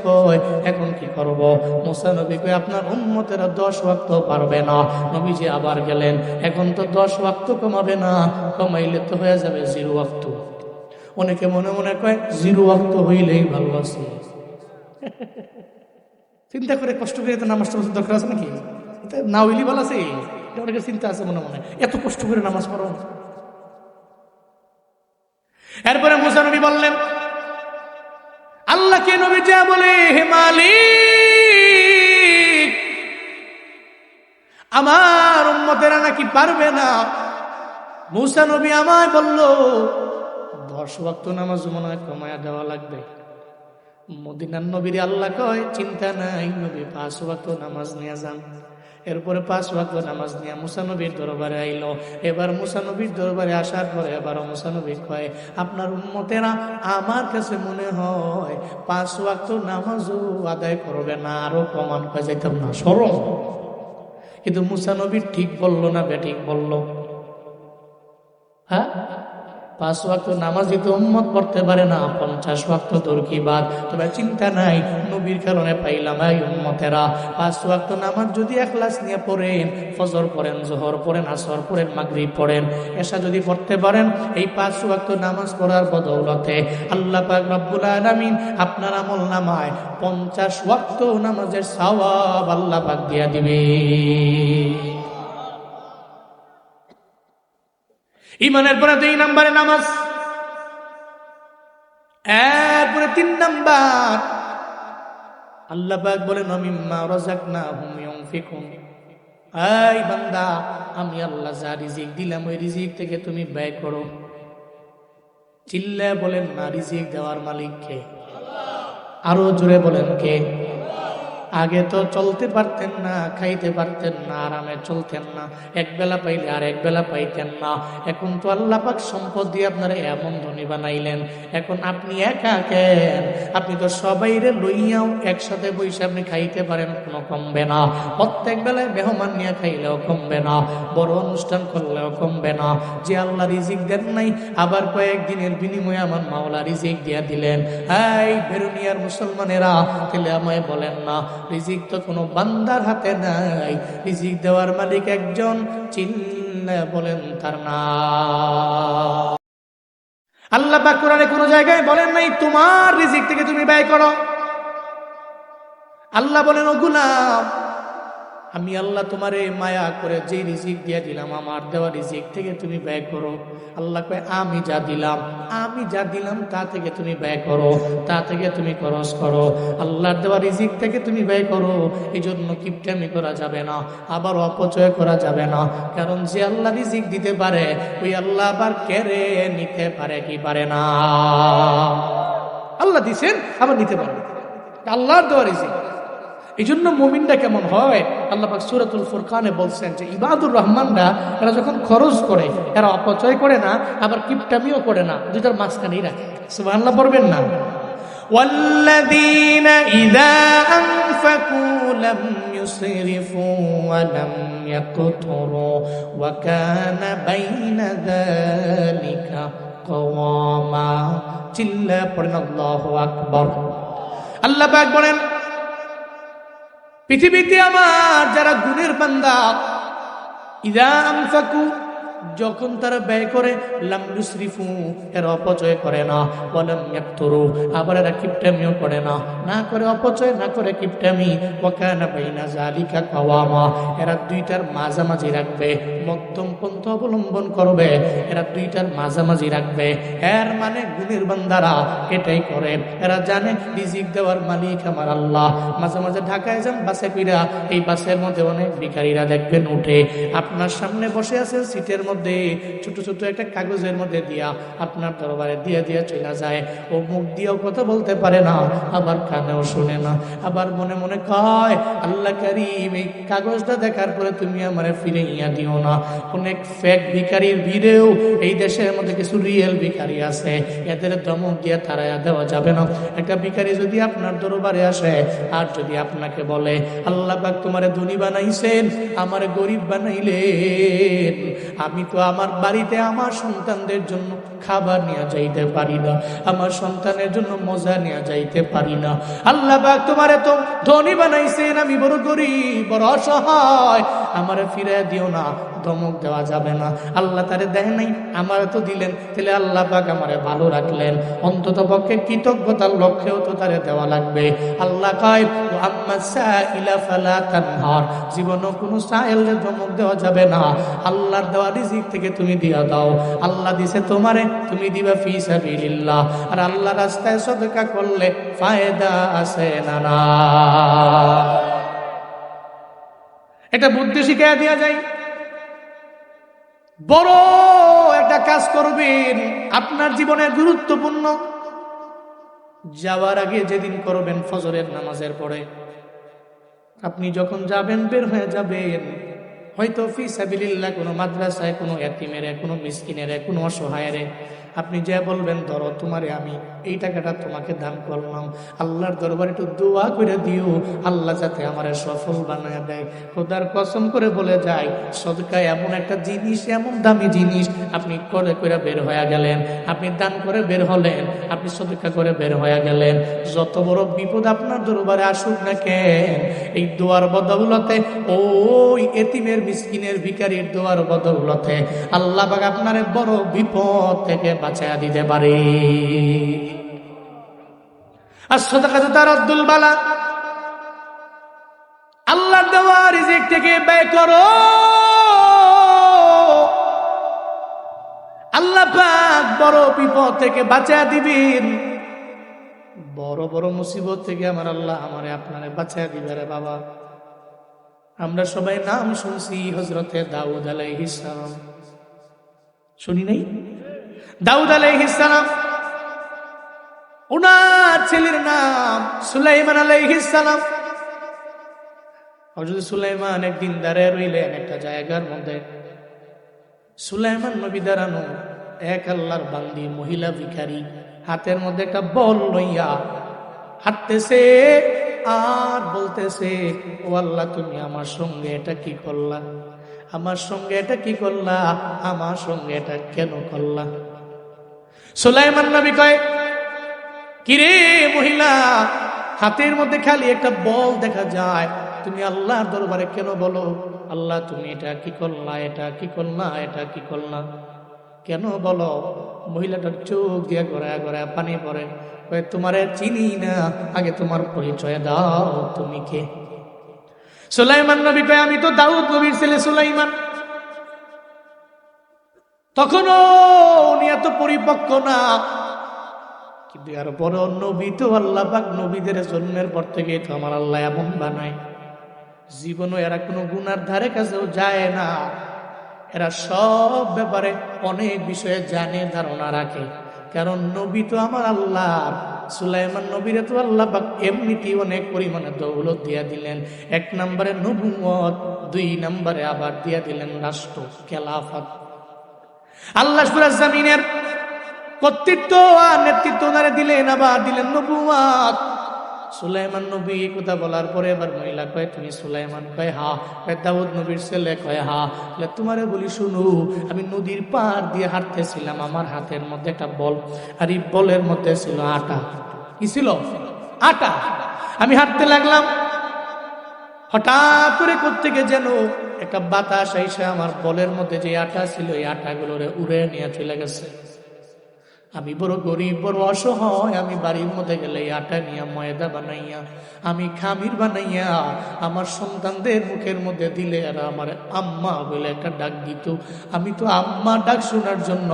এখন কি করব? মুসা নবী কয়, আপনার উম্মতেরা 10 ওয়াক্ত পারবে না। নবীজি আবার গেলেন, এখন তো 10 ওয়াক্ত কমাবে না, কমাইলে তো হয়ে যাবে 0 ওয়াক্ত। অনেকে মনে মনে কয় 0 ওয়াক্ত হইলেই ভালো আছে। চিন্তা করে কষ্ট করে তো নামাজ পড়ার দরকার আছে নাকি? না হইলি ভালো আছে, এটা অনেকের চিন্তা আছে মনে মনে, এত কষ্ট করে নামাজ পড়ো। এরপরে মুসা নবী বললেন, আল্লাহকে নবী যা বলে, হে মালিক, আমার উম্মতেরা নাকি পারবে না। মুসা নবী আমায় বলল 10 ওয়াক্ত নামাজ মনে হয় কমায়া দেওয়া লাগবে। মদিনার নবীর আল্লাহ কয়, চিন্তা নাই, নবী 5 ওয়াক্ত নামাজ নিয়ে যান। এরপরে 5 ওয়াক্ত নামাজ নিয়ে মুসা নবীর দরবারে আইলো। এবার মুসা নবীর দরবারে আসার পরে এবার মুসা নবী কয়, আপনার উম্মতেরা আমার কাছে মনে হয় 5 ওয়াক্ত নামাজও আদায় করবে না, আরো কমান কয় যাইতাম না, শরম। কিন্তু মুসা নবী ঠিক বললো না বেঠিক বললো? হ্যাঁ, 5 ওয়াক্ত নামাজই তো উম্মত পড়তে পারে না, 50 ওয়াক্ত দূর কি বাদ। তবে চিন্তা নাই, নবীর কারণে পাইলাম এই উম্মতেরা 5 ওয়াক্ত নামাজ যদি ইখলাস নিয়ে পড়েন, ফজর পড়েন, যোহর পড়েন, আসর পড়েন, মাগরিব পড়েন, এশা যদি পড়তে পারেন, এই 5 ওয়াক্ত নামাজ পড়ার বদৌলতে আল্লাহ পাক রব্বুল আলামিন আপনার আমলনামায় 50 ওয়াক্ত নামাজের সওয়াব আল্লাহ পাক দিয়া দিবে। ইমানের পরে 2 নম্বরে নামাজ, এরপরে 3 নাম্বার আল্লাহ পাক বলেন মিম্মা রাযাকনাহুম ইউনফিকুন। এই বান্দা, আমি আল্লাহ যা রিজিক দিলাম ওই রিজিক থেকে তুমি ব্যয় করো। চিল্লায় বলেন না, রিজিক দেওয়ার মালিক কে? আরো জোরে বলেন কে? আগে তো চলতে পারতেন না, খাইতে পারতেন না, আরামে চলতেন না, এক বেলা পাইলে আর এক বেলা পাইতেন না। এখন তো আল্লাহ পাক সম্পদ দিয়ে আপনারা এমন ধনী বানাইলেন, এখন আপনি একা কেন, আপনি তো সবাইরে লইয়াও একসাথে বসে আপনি খাইতে পারেন, কোনো কমবে না। প্রত্যেক বেলায় মেহমান নিয়ে খাইলেও কমবে না, বড় অনুষ্ঠান করলেও কমবে না। যে আল্লাহ রিজিক দেন নাই, আবার কয়েকদিনের বিনিময়ে আমার মাওলা রিজিক দিয়া দিলেন। এই বেরুনিয়ার মুসলমানেরা, তাহলে আমায় বলেন না, রিজিক তো কোনো বান্দার হাতে নাই, রিজিক দেওয়ার মালিক একজন, চিল্লা বলেন তার নাম। আল্লাহ পাক কোরআনে কোনো জায়গায় বলেন নাই তোমার রিজিক থেকে তুমি ব্যয় করো। আল্লাহ বলেন, ও গোলাম, আমি আল্লাহ তোমারে মায়া করে যে রিজিক দিয়ে দিলাম, আমার দেওয়া রিজিক থেকে তুমি ব্যয় করো। আল্লাহ কয়, আমি যা দিলাম তা থেকে তুমি ব্যয় করো, তা থেকে তুমি খরচ করো। আল্লাহর দেওয়া রিজিক থেকে তুমি ব্যয় করো। এই জন্য কিপটামি করা যাবে না, আবার অপচয় করা যাবে না। কারণ যে আল্লাহ রিজিক দিতে পারে, ওই আল্লাহ আবার কেড়ে নিতে পারে কি পারে না? আল্লাহ দিছেন, আবার নিতে পারে, আল্লাহর দেওয়া রিজিক। এই জন্য মুমিনরা কেমন হয়, আল্লাহ পাক সূরাতুল ফুরকানে বলছেন যে ইবাদুর রহমানরা এরা যখন খরচ করে, এরা অপচয় করে না, আবার কিপটামিও করে না, দুইটার মাঝখানেই রাখে। সুবহানাল্লাহ পড়বেন না? ওয়াল্লাযীনা ইযা আনফাকু লাম ইউসরিফু ওয়া লাম ইয়াকতুরু ওয়া কানা বাইনা যালিকা কাওয়ামা। চিল্লা পড়েন আল্লাহু আকবার। আল্লাহ পাক বলেন, পৃথিবীতে আমার যারা গুণের বান্দা, ইযা আনফাকু, যখন তারা ব্যয় করে, লাম ইউসরিফু, এরা অপচয় করে না, ওয়া লাম ইয়াকতুরু, আবার এরা কিপটামিও করে না, না করে অপচয়, না করে কিপটামি, ওয়া কানা বাইনা যালিকা কাওয়ামা, এরা দুইটার মাঝামাঝি রাখবে, মধ্যম পন্থা অবলম্বন করবে, এরা দুইটার মাঝামাঝি রাখবে। এর মানে গুণের বান্দারা এটাই করে, এরা জানে রিজিক দেওয়ার মালিক আমার আল্লাহ। মাঝে মাঝে ঢাকায় যান বাসে কইরা, এই বাসের মধ্যে অনেক ভিখারিরা দেখবেন উঠে, আপনার সামনে বসে আছে সিটের মধ্যে, ছোট ছোট একটা কাগজের মধ্যে দিয়া আপনার দরবারে দিয়ে দিয়ে চলে যায়। ও মুখ দিয়েও কথা বলতে পারে না, আবার কানেও শুনে না, আবার মনে মনে কয়, আল্লাহ কারীম, এই কাগজটা দেখার পরে তুমি আমারে ফিরে ইয়া দিও না। অনেক ফেক ভিখারির ভিড়েও এই দেশের মধ্যে কিছু রিয়েল ভিখারি আছে, এদের ধমক দিয়ে তাড়াইয়া দেওয়া যাবে না। একটা ভিখারি যদি আপনার দরবারে আসে আর যদি আপনাকে বলে, আল্লাহ পাক তোমারে ধনী বানাইছেন, আমারে গরিব বানাইলেন, আমি তো আমার বাড়িতে আমার সন্তানদের জন্য খাবার নিয়ে যাইতে পারি না, আমার সন্তানের জন্য মজা নিয়ে যাইতে পারি না, আল্লাহ পাক তোমারে তো ধনী বানাইছেন, আমি বড় গরিব, বড় অসহায়, আমারে ফিরে দিও না। ধমক দেওয়া যাবে না। আল্লাহ তারে দেয় নাই, আমারে তো দিলেন, তাহলে আল্লাহ পাক আমারে ভালো রাখলেন, অন্তত পক্ষে কৃতজ্ঞতার লক্ষ্যেও তো তারে দেওয়া লাগবে। আল্লাহ কয়, আম্মা সাইলা ফালা তানহার, জীবনও কোনো সাইলের ধমক দেওয়া যাবে না। আল্লাহর দেওয়া রিজিক থেকে তুমি দিয়া দাও। আল্লাহ দিছে তোমারে, তুমি দিবা ফি সাবিলিল্লাহ। আর আল্লাহ রাস্তায় সদকা করলে ফায়দা আছে না না? এটা বুদ্ধি শিখাইয়া দেওয়া যায়। বড় একটা কাজ করবেন, আপনার জীবনে গুরুত্বপূর্ণ, যাওয়ার আগে যেদিন করবেন ফজরের নামাজের পরে, আপনি যখন যাবেন, বের হয়ে যাবেন, হয়তো ফি সাবিলিল্লাহ কোনো মাদ্রাসায় কোনো ইয়াতীমের কোনো মিসকিনের কোনো অসহায়ের আপনি যা বলবেন ধরো তোমারে আমি এই টাকাটা তোমাকে দান করলাম, আল্লাহর দরবারে একটু দোয়া করে দিও আল্লাহ যাতে আমারে সফল বানায় দেয়। খোদার কসম করে বলে যায় সদকা এমন একটা জিনিস, এমন দামি জিনিস, আপনি করে করে বের হয়ে গেলেন, আপনি দান করে বের হলেন, আপনি সদকা করে বের হয়ে গেলেন, যত বড় বিপদ আপনার দরবারে আসুক না কেন, এই দোয়ার বদৌলতে, ওই এতিমের মিসকিনের ভিখারির দোয়ার বদৌলতে আল্লাহ পাক আপনারে বড় বিপদ থেকে বাঁচায়া দিতে পারে। আর সাদাকাতু তারাদ্দুল বালা, আল্লাহর দেওয়া রিজিক থেকে ব্যয় করো, আল্লাহ পাক বড় বিপদ থেকে বাঁচায়া দিবেন, বড় বড় মুসিবত থেকে আমার আল্লাহ আমারে আপনারে বাঁচায়া দিবে রে বাবা। আমরা সবাই নাম শুনছি হযরতে দাউদ আলাইহিস সালাম, শুনি নাই? দাউদ আলাইহিস সালাম, ওনার ছেলের নাম সুলাইমান আলাইহিস সালাম। হযরত সুলাইমান একদিন দাঁড়ায় রইলেন একটা জায়গার মধ্যে। সুলাইমান নবী দাঁড়ানো, এক আল্লাহর বান্দি মহিলা ভিখারি হাতের মধ্যে একটা বল লইয়া হাঁটতেছে আর বলতেছে, ও আল্লাহ তুমি আমার সঙ্গে এটা কি করলা, আমার সঙ্গে এটা কি করলা, আমার সঙ্গে এটা কেন করলা? সুলাইমান নবী কয়, কিরে মহিলা, হাতের মধ্যে খালি একটা বল দেখা যায়, তুমি আল্লাহর দরবারে কেন বলো আল্লাহ তুমি এটা কি করলা, এটা কি করলা, এটা কি করলা, কেন বলো? মহিলাটার চোখ দিয়ে গড়ায় গড়ায় পানি পড়ে। তোমারে চিনি না, আগে তোমার পরিচয় দাও, তুমি কে? সুলাইমান নবী কয়, আমি তো দাউদ নবীর ছেলে সুলাইমান। তখনও উনি এত পরিপক্ক না, কিন্তু আর বড় নবী তো আল্লাহ পাক নবীদের জন্মের পর থেকে তো আমার আল্লাহ এমন বানায়, জীবনও এরা কোনো গুনার ধারে কাছেও যায় না, এরা সব ব্যাপারে অনেক বিষয়ে জানে, ধারণা রাখে, কারণ নবী তো আমার আল্লাহর। সুলাইমান নবীরে তো আল্লাহ পাক এমনিতেই অনেক পরিমাণে দৌলত দিয়া দিলেন। 1 নম্বরে নবুয়ত, 2 নম্বরে আবার দিয়া দিলেন রাষ্ট্র, খেলাফত। আল্লাহ পুরা জমিনের কর্তৃত্ব আর নেতৃত্ব ওনারে দিলেন, আবার দিলেন নবুয়ত। সুলাইমান নবী কথা বলার পরে এবার মহিলা কয়, তুমি সুলাইমান? কয় হা। কয় দাউদ নবীর ছেলে? কয় হা। তোমারে বলি শুনো, আমি নদীর পার দিয়ে হাঁটতেছিলাম, আমার হাতের মধ্যে একটা বল, আর এই বলের মধ্যে ছিল আটা। কি ছিল? আটা। আমি হাঁটতে লাগলাম, হঠাৎ করে কোত্থেকে যেন একটা বাতাস আইসা আমার বলের মধ্যে যে আটা ছিল এই আটাগুলোরে উড়ে নিয়ে চলে গেছে। আমি বড় গরিব, বড় অসহায়, আমি বাড়ির মধ্যে গেলে আটা নিয়ে ময়দা বানাইয়া, আমি খামির বানাইয়া আমার সন্তানদের মুখের মধ্যে দিলে আর আমার আম্মা বলে একটা ডাক দিত। আমি তো আম্মা ডাক শোনার জন্য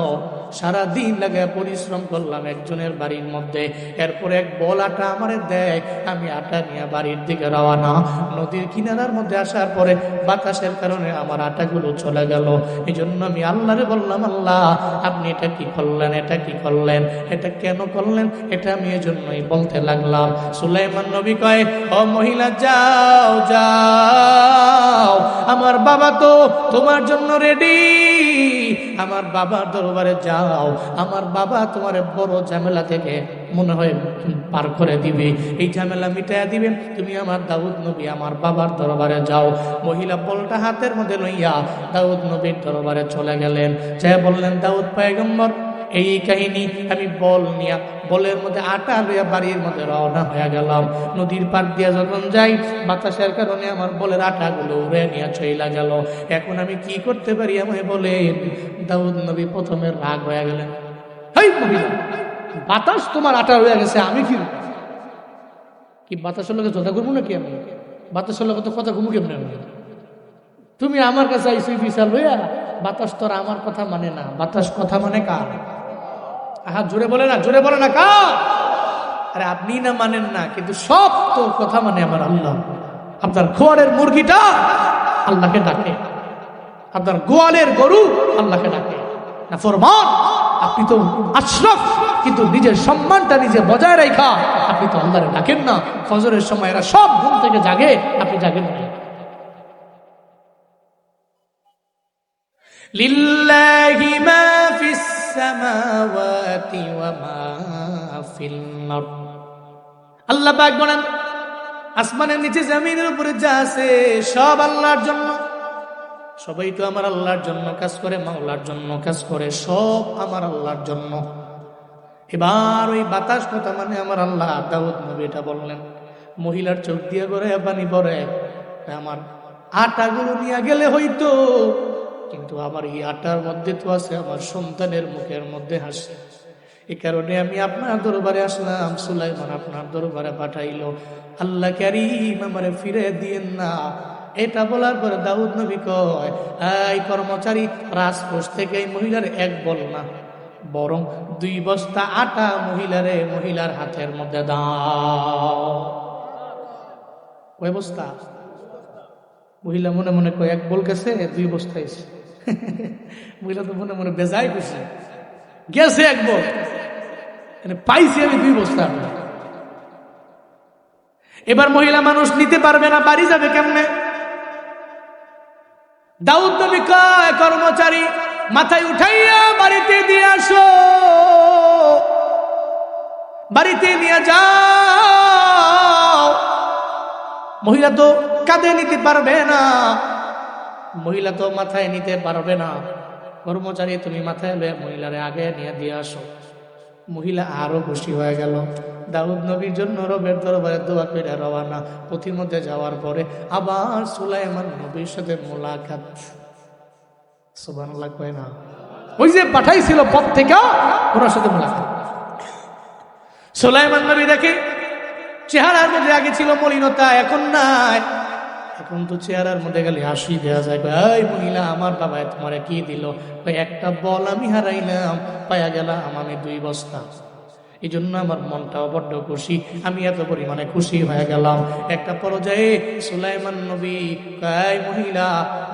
সারা দিন লাগে পরিশ্রম করলাম একজনের বাড়ির মধ্যে। এরপরে এক বল আটা আমারে দেয়, আমি আটা নিয়ে বাড়ির দিকে রওনা। নদীর কিনারার মধ্যে আসার পরে বাতাসের কারণে আমার আটাগুলো চলে গেল। এই জন্য আমি আল্লাহরে বললাম, আল্লাহ আপনি এটা কি করলেন, এটা কি করলেন, এটা কেন করলেন? এটা আমি এই জন্যই বলতে লাগলাম। সুলাইমান নবী কয়, ও মহিলা যাও যাও, আমার বাবা তো তোমার জন্য রেডি, আমার বাবার দরবারে যাও, আমার বাবা তোমার বড় ঝামেলা থেকে মনে হয় পার করে দিবে, এই ঝামেলা মিটাইয়া দিবে, তুমি আমার দাউদ নবী আমার বাবার দরবারে যাও। মহিলা বলটা হাতের মধ্যে লইয়া দাউদ নবীর দরবারে চলে গেলেন, যা বললেন, দাউদ পয়গম্বর এই কাহিনী। আমি বল নিয়া, বলের মধ্যে আটা লইয়া বাড়ির মধ্যে রওনা হয়ে গেলাম। নদীর পার দিয়া যখন যাই, বাতাসের কারণে আমার বলের আটাগুলো উড়ে নিয়ে চইলা গেল। এখন আমি কি করতে পারি আমায় বলেন? দাউদ নবী প্রথমে রাগ হয়ে গেলেন, হেই মহিলা, বাতাস তোমার আটা হয়ে গেছে, আমি কি বাতাসের লোকে কথা করবো নাকি? আমি বাতাসের লোকে তো কথা ঘুমু কেমন? তুমি আমার কাছে আইসি বিশাল হইয়া, বাতাস তোর আমার কথা মানে না, বাতাস কথা মানে কার? আহা জোরে বলে না, জোরে বলে না কার? আরে আপনি না মানেন না, কিন্তু সব তো কথা মানে আমার আল্লাহ। আপনার খোয়ারের মুরগিটা আল্লাহকে ডাকে, আপনার গোয়ালের গরু আল্লাহকে ডাকে না ফরমান। আপনি তো আশরাফ, কিন্তু নিজের সম্মানটা নিজে বজায় রাখা আপনি তো আল্লাহরে ডাকেন না। ফজরের সময় এরা সব ঘুম থেকে জাগে, আপনি জাগেন না। লিল্লাহি মা ফিস সামাওয়াতি ওয়া মা ফিল আরদ। আল্লাহ পাক বলেন, আসমানের নিচে জমিনের উপরে যা আছে সব আল্লাহর জন্য। সবাই তো আমার আল্লাহর জন্য কাজ করে, মাওলার জন্য কাজ করে, সব আমার আল্লাহর জন্য। এবার ওই বাতাস কথা মানে আমার আল্লাহ। দাউদ নবী এটা বললেন। মহিলার চোখ দিয়ে করে পানি পড়ে। আমার আটাগুলো নিয়ে গেলে হইতো, কিন্তু আমার এই আটার মধ্যে তো আছে আমার সন্তানের মুখের মধ্যে হাসি। এই কারণে আমি আপনার দরবারে আসলাম। সুলাইমান আপনার দরবারে পাঠাইলো, আল্লাহ কারীম আমারে ফিরে দিয়েন না। এটা বলার পরে দাউদ নবী কয়, এই কর্মচারী, রাজকোষ থেকে এই মহিলার এক বল না, বরং 2 বস্তা আটা মহিলার হাতের মধ্যে দাও। কয় বস্তা? মহিলা মনে মনে কয়, এক বল গেছে, 2 বস্তা এসে। মহিলা তো মনে মনে বেজায় খুশি, গেছে এক বল, পাইছি আমি 2 বস্তা। এবার মহিলা মানুষ নিতে পারবে না, বাড়ি যাবে কেমনে? দাউদ নবী কয়, কর্মচারী, মাথায় উঠাইয়া বাড়িতে দিয়ে আসো, বাড়িতে নিয়ে যাও। মহিলা তো কাঁধে নিতে পারবে না, মহিলা তো মাথায় নিতে পারবে না। কর্মচারী, তুমি মাথায় লয়ে মহিলারে আগে নিয়ে দিয়ে আসো। মহিলা আরো খুশি হয়ে গেল। দাউদ নবীর জন্য রবের দরবারে দোয়া করে রওনা। পথিমধ্যে যাওয়ার পরে আবার সুলাইমান নবীর সাথে মোলাকাত। সুবহানাল্লাহ কয় না? ওই যে পাঠাইছিল পথ থেকে, ওনার সাথে মোলাকাত। সুলাইমান নবী দেখে চেহারার মধ্যে আগে ছিল মলিনতা, এখন নাই। এখন তো চেহারার মধ্যে গেলে হাসি দেওয়া যায়। এই মহিলা, আমার বাবা তোমারে কি দিল? একটা বল আমি হারাইলাম, পাইয়া গেলাম আমি 2 বস্তা। এই জন্য আমার মনটাও বড্ড খুশি, আমি এত পরিমাণে খুশি হয়ে গেলাম। একটা পর্যায়ে সুলাইমান নবী, এই মহিলা,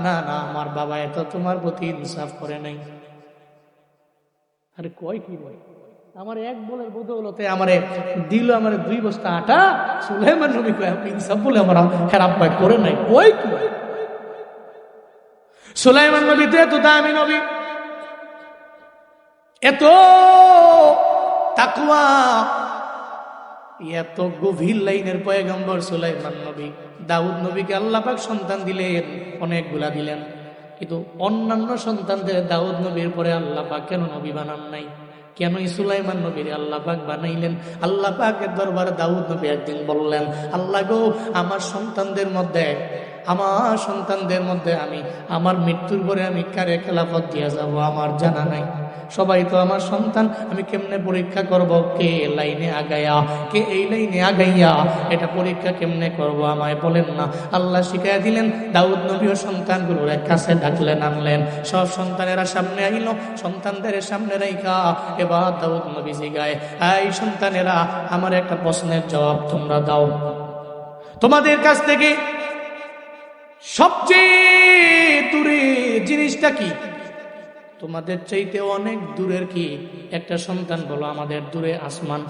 না না, আমার বাবা এত তোমার প্রতি ইনসাফ করে নাই। আরে কয় কি বল, আমার এক বলের বদৌলতে আমারে দিল আমার 2 বস্তা আটা। সুলাইমান নবী কয়, আপনি ইনসাফ বলে আমার খারাপ পায় করে নাই। কয় কি? সুলাইমান নবী তো এত দামি নবী, এত তাকওয়া, এত গভীর লাইনের পয়গম্বর সুলাইমান নবী। দাউদ নবীকে আল্লাহ পাক সন্তান দিলেন, অনেকগুলা দিলেন, কিন্তু অন্যান্য সন্তানদের দাউদ নবীর পরে আল্লাহ পাক কেন নবী বানান নাই? কেন সুলাইমান নবীর আল্লাহ পাক বানাইলেন? আল্লাহ পাকের দরবারে দাউদ নবী একদিন বললেন, আল্লাহ গো, আমার সন্তানদের মধ্যে আমি আমার মৃত্যুর পরে আমি কারে খেলাফত দিয়ে যাব আমার জানা নাই। সবাই তো আমার সন্তান, আমি কেমনে পরীক্ষা করব কে লাইনে আগাইয়া, কে এই লাইনে আগাইয়া, এটা পরীক্ষা কেমনে করব আমায় বলেন না। আল্লাহ শিখাইয়া দিলেন। দাউদ নবীও সন্তানগুলোর এক কাছে ডাকলেন, আনলেন। সব সন্তানেরা সামনে আইল, সন্তানদের সামনে রাইখা এবার দাউদ নবী জিগায়, এই সন্তানেরা, আমার একটা প্রশ্নের জবাব তোমরা দাও। তোমাদের কাছ থেকে সবচেয়ে দূরে জিনিসটা কি? তোমাদের চাইতে অনেক দূরের কি একটা সন্তান বলো? আমাদের দূরে আসমান,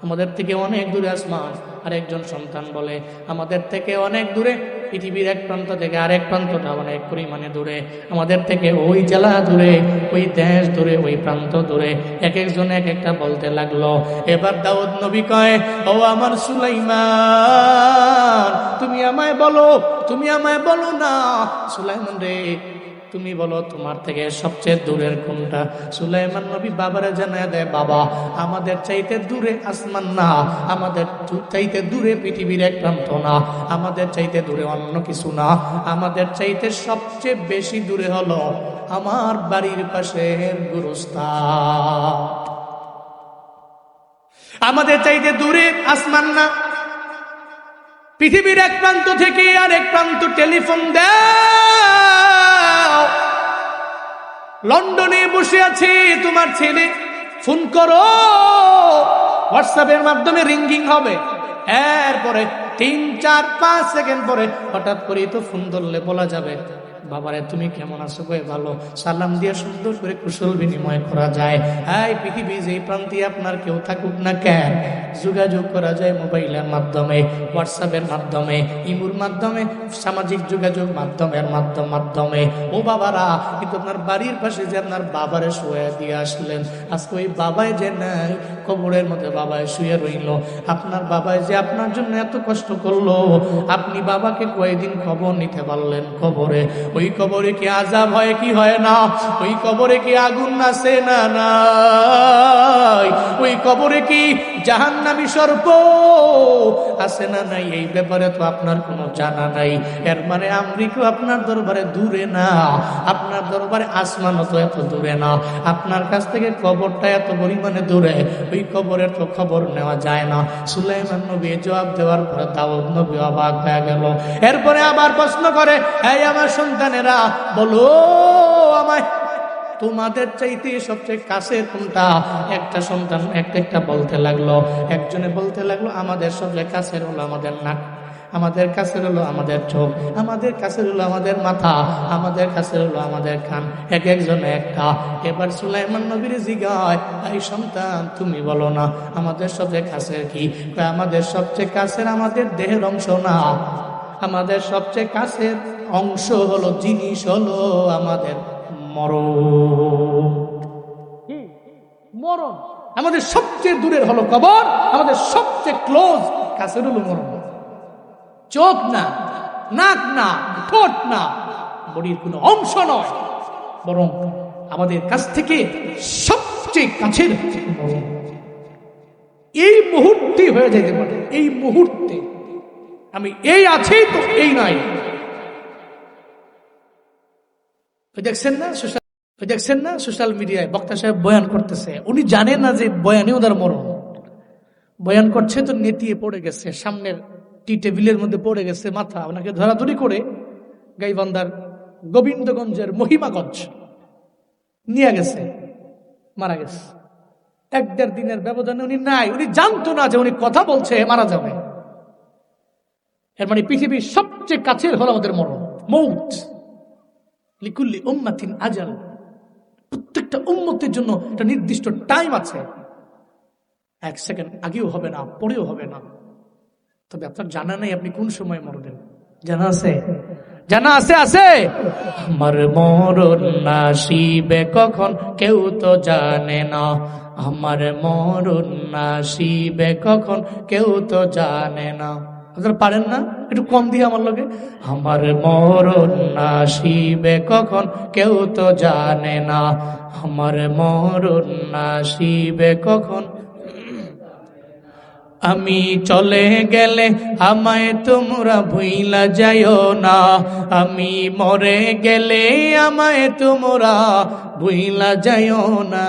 আমাদের থেকে অনেক দূরে আসমান। আর একজন সন্তান বলে, আমাদের থেকে অনেক দূরে পৃথিবীর এক প্রান্ত থেকে আরেক প্রান্তটা অনেক পরিমাণে দূরে, আমাদের থেকে ওই জেলা দূরে, ওই দেশ দূরে, ওই প্রান্ত দূরে। এক একজন এক একটা বলতে লাগলো। এবার দাউদ নবী কয়, ও আমার সুলাইমান, তুমি আমায় বলো না। সুলাইমান রে, তুমি বলো তোমার থেকে সবচেয়ে দূরের কোনটা? সুলাইমান নবী বাবারে জানায় দেয়, বাবা, আমাদের চাইতে দূরে আসমান না, আমাদের চাইতে দূরে পৃথিবীর এক প্রান্ত না, আমাদের চাইতে দূরে অন্য কিছু না, আমাদের চাইতে সবচেয়ে বেশি দূরে হলো আমার বাড়ির পাশের গুরুস্থান। আমাদের চাইতে দূরে আসমান না, পৃথিবীর এক প্রান্ত থেকে আরেক প্রান্ত টেলিফোন দাও, লন্ডনে বসে আছে তোমার ছেলে, ফোন করো, হোয়াটসঅ্যাপের মাধ্যমে রিঙ্গিং হবে। এরপরে 3, 4, 5 সেকেন্ড পরে হঠাৎ করে তো ফোন ধরলে বলা যাবে, বাবারে তুমি কেমন আছো? কই ভালো। সালাম দিয়ে সুন্দর করে কুশল বিনিময় করা যায়। এই পৃথিবী যেই প্রান্তে আপনার কেউ থাকুক না কেন, যোগাযোগ করা যায় মোবাইলের মাধ্যমে, হোয়াটসঅ্যাপের মাধ্যমে, ইমুর মাধ্যমে, সামাজিক যোগাযোগ মাধ্যমে। ও বাবারা, কিন্তু আপনার বাড়ির পাশে যে আপনার বাবারে শুয়ে দিয়ে আসলেন, আজকে ওই বাবাই যে নাই, কবরের মধ্যে বাবায় শুয়ে রইল। আপনার বাবাই যে আপনার জন্য এত কষ্ট করলো, আপনি বাবাকে কয়েকদিন খবর নিতে পারলেন কবরে? ওই কবরে কি আযাব হয় কি হয় না? ওই কবরে কি আগুন আছে না নাই? ওই কবরে কি জাহান্নামী সর্প আছে না নাই? এই ব্যাপারে তো আপনার কোনো জানা নাই। এর মানে আমেরিকা আপনার দরবারে দূরে না, আপনার দরবারে আসমানও তো এত দূরে না, আপনার কাছ থেকে কবরটা এত পরিমাণে দূরে, ওই কবরের তো খবর নেওয়া যায় না। সুলাইমান নবী জবাব দেওয়ার পরে দাউদ নবী অবাক হয়ে গেল। এরপরে আবার প্রশ্ন করে, এই আমার সন্তানেরা বলো আমায়, তোমাদের চাইতে সবচেয়ে কাছের কোনটা? একটা সন্তান একটা বলতে লাগলো। একজনে বলতে লাগলো, আমাদের সবচেয়ে কাছের হলো আমাদের নাক, আমাদের কাছে হলো আমাদের চোখ, আমাদের কাছে হলো আমাদের মাথা, আমাদের কাছে হলো আমাদের কান। একজনে একটা। এবার সুলাইমান নবীর জিগায়, এই সন্তান তুমি বলো না আমাদের সবচেয়ে কাছের কি? আমাদের সবচেয়ে কাছের আমাদের দেহের অংশ না, আমাদের সবচেয়ে কাছের অংশ হলো, জিনিস হলো আমাদের মরণ। মরণ আমাদের সবচেয়ে দূরের হলো কবর, আমাদের সবচেয়ে ক্লোজ কাছের হলো মরণ। চোখ না, নাক না, ঠোঁট না, বডির কোনো অংশ নয়, বরং আমাদের কাছ থেকে সবচেয়ে কাছের মরণ। এই মুহূর্তে হয়ে যেতে পারে, এই মুহূর্তে আমি এই আছি তো এই নাই। দেখছেন না সোশ্যাল মিডিয়ায় বক্তা সাহেব বয়ান করতেছে, উনি জানেন না যে বয়ানে ওদের মরণ। বয়ান করছে তো নেতিয়ে পড়ে গেছে, সামনের টি টেবিলের মধ্যে পড়ে গেছে মাথা, ওনাকে ধরাধরি করে গাইবান্ধার গোবিন্দগঞ্জের মহিমাগঞ্জ নিয়ে গেছে, মারা গেছে। 1-1.5 দিনের ব্যবধানে উনি নাই, উনি জানতো না যে উনি কথা বলছে মারা যাবে। এর মানে পৃথিবীর সবচেয়ে কাছের হলো আমাদের মরণ, মৌত। লিকুল্লি উম্মাতিন আজাল, প্রত্যেকটা উম্মতের জন্য একটা নির্দিষ্ট টাইম আছে। 1 সেকেন্ড আগেও হবে না, পরেও হবে না। তবে আপনার জানা নেই আপনি কোন সময় মরবেন। জানা আছে? জানা আছে? আছে। আমার মরণ আসিবে কখন কেউ তো জানে না, আমার মরণ আসিবে কখন কেউ তো জানে না। আপনারা পারেন না? একটু কম দিয়ে আমার লগে। আমার মরণ আসিবে কখন কেউ তো জানে না, আমার মরণ আসিবে কখন। আমি চলে গেলে আমায় তোমরা ভুইলা যাইও না, আমি মরে গেলে আমায় তোমরা ভুইলা যাইও না।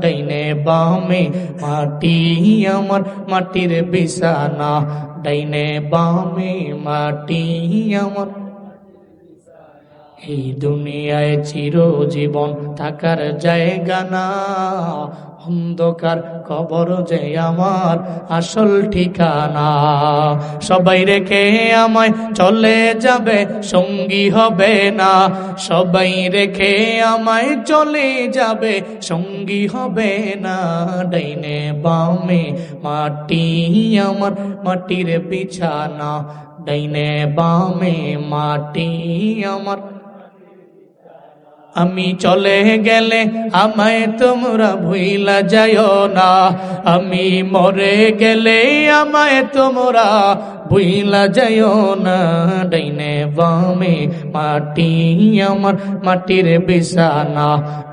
ডাইনে বামে মাটি আমার মাটির বিছানা, ডাইনে বামে মাটি আমার। এই দুনিয়ায় চিরজীবন থাকার জায়গা না, অন্ধকার কবর যে আমার আসল ঠিকানা। সবাই রেখে আমায় চলে যাবে, সঙ্গী হবে না, সবাই রেখে আমায় চলে যাবে, সঙ্গী হবে না। ডাইনে বামে মাটি আমার মাটির বিছানা, ডাইনে বামে মাটি আমার। আমি চলে গেলে আমায় তোমরা ভুইলা যাইও না, আমি মরে গেলে আমায় তোমরা ভুইলা যাইও না। ডাইনে বামে মাটি আমার মাটির বিছানা,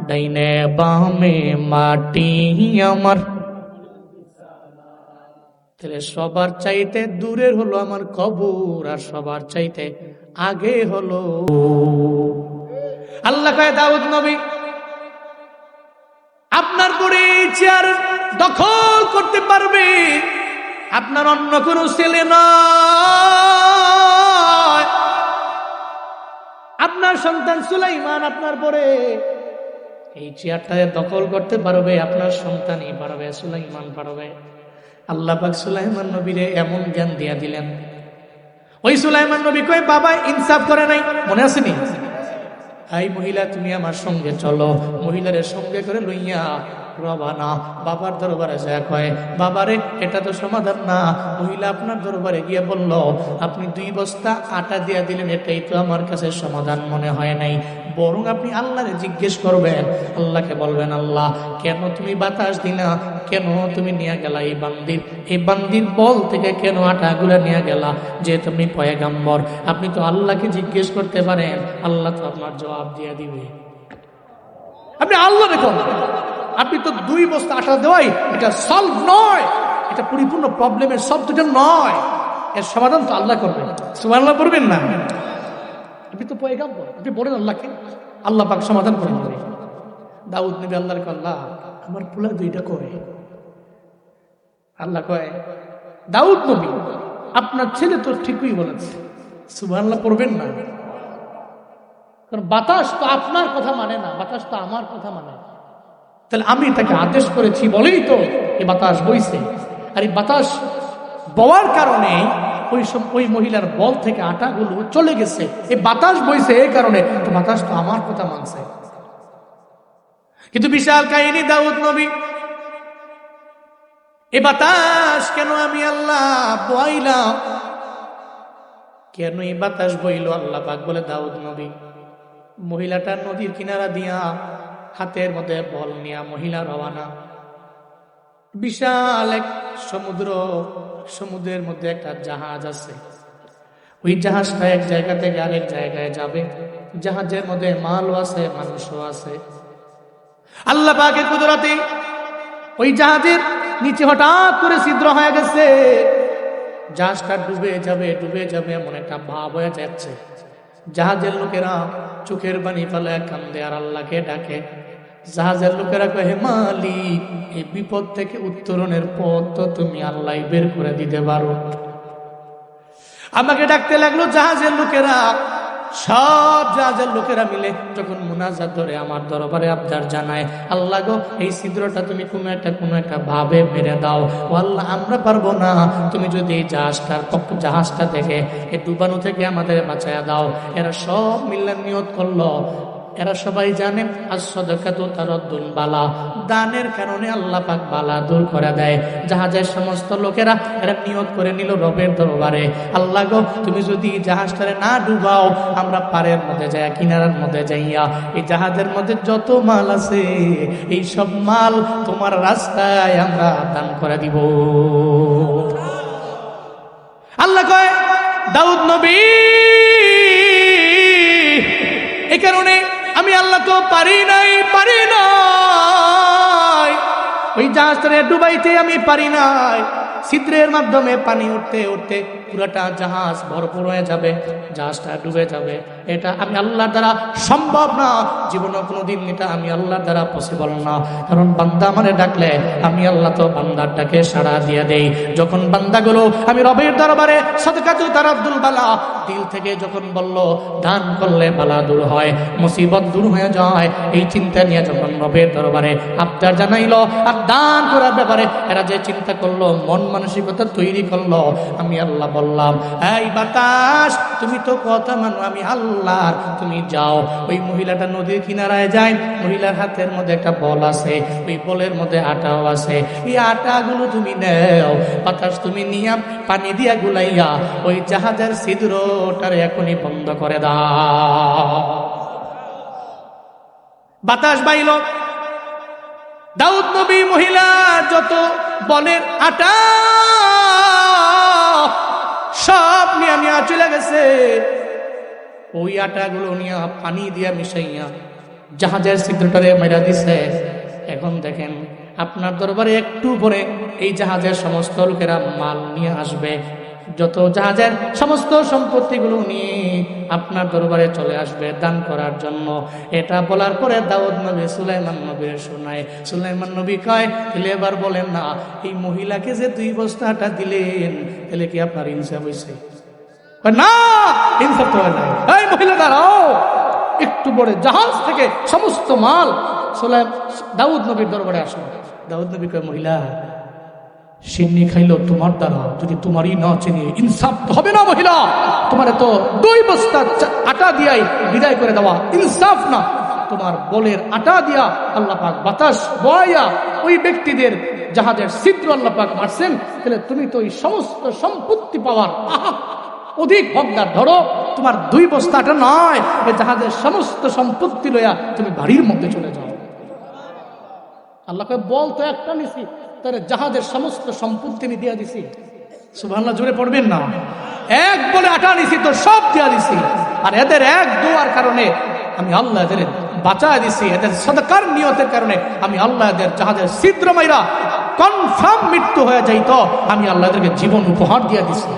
ডাইনে বামে মাটি আমার। তাহলে সবার চাইতে দূরের হলো আমার কবর, আর সবার চাইতে আগে হলো আল্লাহ। কয় দাউদ নবী আপনার পরে চেয়ার দখল করতে পারবে, আপনার অন্য কোন ছেলে নয়, আপনার সন্তান সুলাইমান আপনার পরে এই চেয়ারটা দখল করতে পারবে, আপনার সন্তানই পারবে, সুলাইমান পারবে। আল্লাহ পাক সুলাইমান নবীরে এমন জ্ঞান দিয়া দিলেন। ওই সুলাইমান নবী কয় বাবা ইনসাফ করে নাই, মনে আসেনি? এই মহিলা তুমি আমার সঙ্গে চলো। মহিলার সঙ্গে করে লইয়া রবানা বাবার দরবারে যায়, কয় বাবারে এটা তো সমাধান না। মহিলা আপনার দরবারে গিয়ে বলল, আপনি 2 বস্তা আটা দিয়া দিলেন, এটাই তো আমার কাছে সমাধান মনে হয় নাই। বরং আপনি আল্লাহরে জিজ্ঞেস করবেন, আল্লাহকে বলবেন, আল্লাহ কেন তুমি বাতাস দিলা, কেন তুমি নিয়ে গেলা এই বান্দির বল থেকে কেন আটাগুলা নিয়ে গেলা? যে তুমি পয়গাম্বর, আপনি তো আল্লাহকে জিজ্ঞেস করতে পারেন, আল্লাহ তো আপনার জবাব দিয়ে দিবে। আপনি আল্লাহ দেখুন, আপনি তো 2 বস্তা আটা দেওয়াই এটা সলভ নয়, এটা পরিপূর্ণ প্রবলেমের সবটা নয়, এর সমাধান তো আল্লাহ করবেন। সুবহানাল্লাহ বলবেন না? আপনি তো পয়গাম্বর, আপনি বলেন আল্লাহকে, আল্লাহ পাক সমাধান করে দেবে। দাউদ নবী আল্লাহর কয়, আল্লাহ আমার পোলা 2টা করে। আল্লাহ কয়, দাউদ নবী আপনার ছেলে তো ঠিকই বলেছে। সুবহানাল্লাহ পড়বেন না? কারণ বাতাস তো আপনার কথা মানে না, বাতাস তো আমার কথা মানে। তাহলে আমি তাকে আদেশ করেছি বলেই তো এই বাতাস বইছে। আর এই বাতাস বওয়ার কারণে ওই মহিলার বল থেকে আটাগুলো চলে গেছে। এই বাতাস বইছে এই কারণে, তো বাতাস তো আমার কথা মানছে। কিন্তু বিশাল কাহিনী দাউদ নবী, এই বাতাস কেন আমি আল্লাহ বইলাম, কেন এই বাতাস বইল? আল্লাহ পাক বলে, দাউদ নবী মহিলাটা নদীর কিনারা দিয়া হাতের মধ্যে বল নিয়া মহিলা রওনা। বিশাল এক সমুদ্রের মধ্যে একটা জাহাজ আছে। ওই জাহাজটা এক জায়গা থেকে আরেক জায়গায় যাবে। জাহাজের মধ্যে মালও আছে, মানুষও আছে। আল্লাহ পাকের কুদরতে ওই জাহাজের নিচে হঠাৎ করে ছিদ্র হয়ে গেছে। জাহাজটা ডুবে যাবে এমন একটা ভাব হয়ে যাচ্ছে। জাহাজের লোকেরা চোখের পানি ফেলে কান্দে আর আল্লাহকে ডাকে। জাহাজের লোকেরা কয়, হে মালিক, এই বিপদ থেকে উত্তরণের পথ তো তুমি আল্লাহ বের করে দিতে পারো। আমাকে ডাকতে লাগলো জাহাজের লোকেরা। সব জাহাজের লোকেরা মিলে যখন মুনাজাত ধরে আমার দরবারে আবদার জানায়, আল্লাহ গো এই ছিদ্রটা তুমি কোনো একটা ভাবে মেরে দাও। ও আল্লাহ আমরা পারবো না, তুমি যদি এই জাহাজটা থেকে এই ডুবানো থেকে আমাদের বাঁচায়া দাও। এরা সব মিললে নিয়ত করলো। এরা সবাই জানে as-সাদাকাতু তারাদ্দুল বালা, দানের কারণে আল্লাহ পাক বালা দূর করে দেয়। জাহাজের সমস্ত লোকেরা এরা নিয়ত করে নিল রবের দরবারে, আল্লাহ গো তুমি যদি জাহাজটারে না ডুবাও, আমরা পারের মধ্যে যাই, কিনারার মধ্যে যাইয়া এই জাহাজের মধ্যে যত মাল আছে এই সব মাল তোমার রাস্তায় আমরা দান করে দিব। আল্লাহ কয়, দাউদ নবী এই কারণে আমি আল্লাহ তো পারি নাই ওই জাহাজটারে ডুবাইতে, আমি পারি নাই। ছিদ্রের মাধ্যমে পানি উঠতে উঠতে পুরাটা জাহাজ ভরপুর হয়ে যাবে, জাহাজটা ডুবে যাবে। এটা আমি আল্লাহর দ্বারা সম্ভব না, জীবনে কোনোদিন এটা আমি আল্লাহর দ্বারা পসিবল না। কারণ বান্দা আমারে ডাকলে আমি আল্লাহ তো বান্দার ডাকে সাড়া দিয়ে দেই। যখন বান্দাগুলো আমি রবের দরবারে সাদকাতু তারাদ্দুল বালা দিল থেকে যখন বলল, দান করলে বালা দূর হয়, মুসিবত দূর হয়ে যায়, এই চিন্তা নিয়ে যখন রবের দরবারে আবদার জানাইলো আর দান করার ব্যাপারে এরা যে চিন্তা করলো, মন মানসিকতা তৈরি করলো, আমি আল্লাহ বললাম, এই বাতাস তুমি তো কথা মানো, আমি আল্লাহর, তুমি যাও। ওই মহিলাটা নদীর কিনারায় যায়, মহিলার হাতের মধ্যে একটা বল আছে, ওই বলের মধ্যে আটাও আছে। এই আটাগুলো তুমি নেও, বাতাস তুমি নিয়া পানি দিয়া গুলাইয়া ওই জাহাজের ছিদ্রটারে এখনই বন্ধ করে দাও। বাতাস বাইল, দাউদ নবী মহিলা যত বলের আটা সব নিয়ে চলে গেছে। ওই আটাগুলো নিয়ে পানি দিয়া মিশাইয়া জাহাজের ছিদ্রটারে মেরা দিছে। এখন দেখেন আপনার দরবারে একটু পরে এই জাহাজের সমস্ত লোকেরা মাল নিয়ে আসবে, যত জাহাজের সমস্ত সম্পত্তিগুলো নিয়ে আপনার দরবারে চলে আসবে দান করার জন্য। এটা বলার পরে দাউদ নবী সুলাইমান নবীর শোনায়। সুলাইমান নবী কয়, তাহলে এবার বলেন না, এই মহিলাকে যে 2 বস্তা আটা দিলেন, তাহলে কি আপনার ইনসাফ হয়েছে? না, ইনসাফ তো হয় না। এই মহিলা দাঁড়াও, একটু পরে জাহাজ থেকে সমস্ত মাল দাউদ নবীর দরবারে আসো। দাউদ নবী কয়, মহিলা সিন্নি খাইলো তোমার দ্বারা, যদি তোমারই না চিনি ইনসাফ তো হবে না মহিলা, তোমার তো 2 বস্তা আটা দিয়াই বিদায় করে দেওয়া ইনসাফ না। তোমার বলের আটা দিয়া আল্লাহ পাক বাতাস বয়া ওই ব্যক্তিদের জাহাজের ছিদ্র আল্লাহ পাক মারছেন, তাহলে তুমি তো ওই সমস্ত সম্পত্তি পাওয়ার অধিক হকদার। ধরো তোমার 2 বস্তাটা নয়, এই জাহাজের সমস্ত সম্পত্তি লইয়া তুমি বাড়ির মধ্যে চলে যাও। আল্লাহকে বল তো একটা নিছি, তার জাহাজের সমস্ত সম্পত্তি আমি দিয়া দিছি। সুবহানাল্লাহ জোরে পড়বেন না? এক বলে আটা নিছি তো সব দিয়া দিছি, আর এদের এক দোয়ার কারণে আমি আল্লাহ এদের বাঁচায় দিছি, এদের সদকার নিয়তের কারণে আমি আল্লাহ এদের জাহাজের ছিদ্র মাইরা কনফার্ম মৃত্যু হয়ে যাইতো, আমি আল্লাহ এদেরকে জীবন উপহার দিয়া দিছি।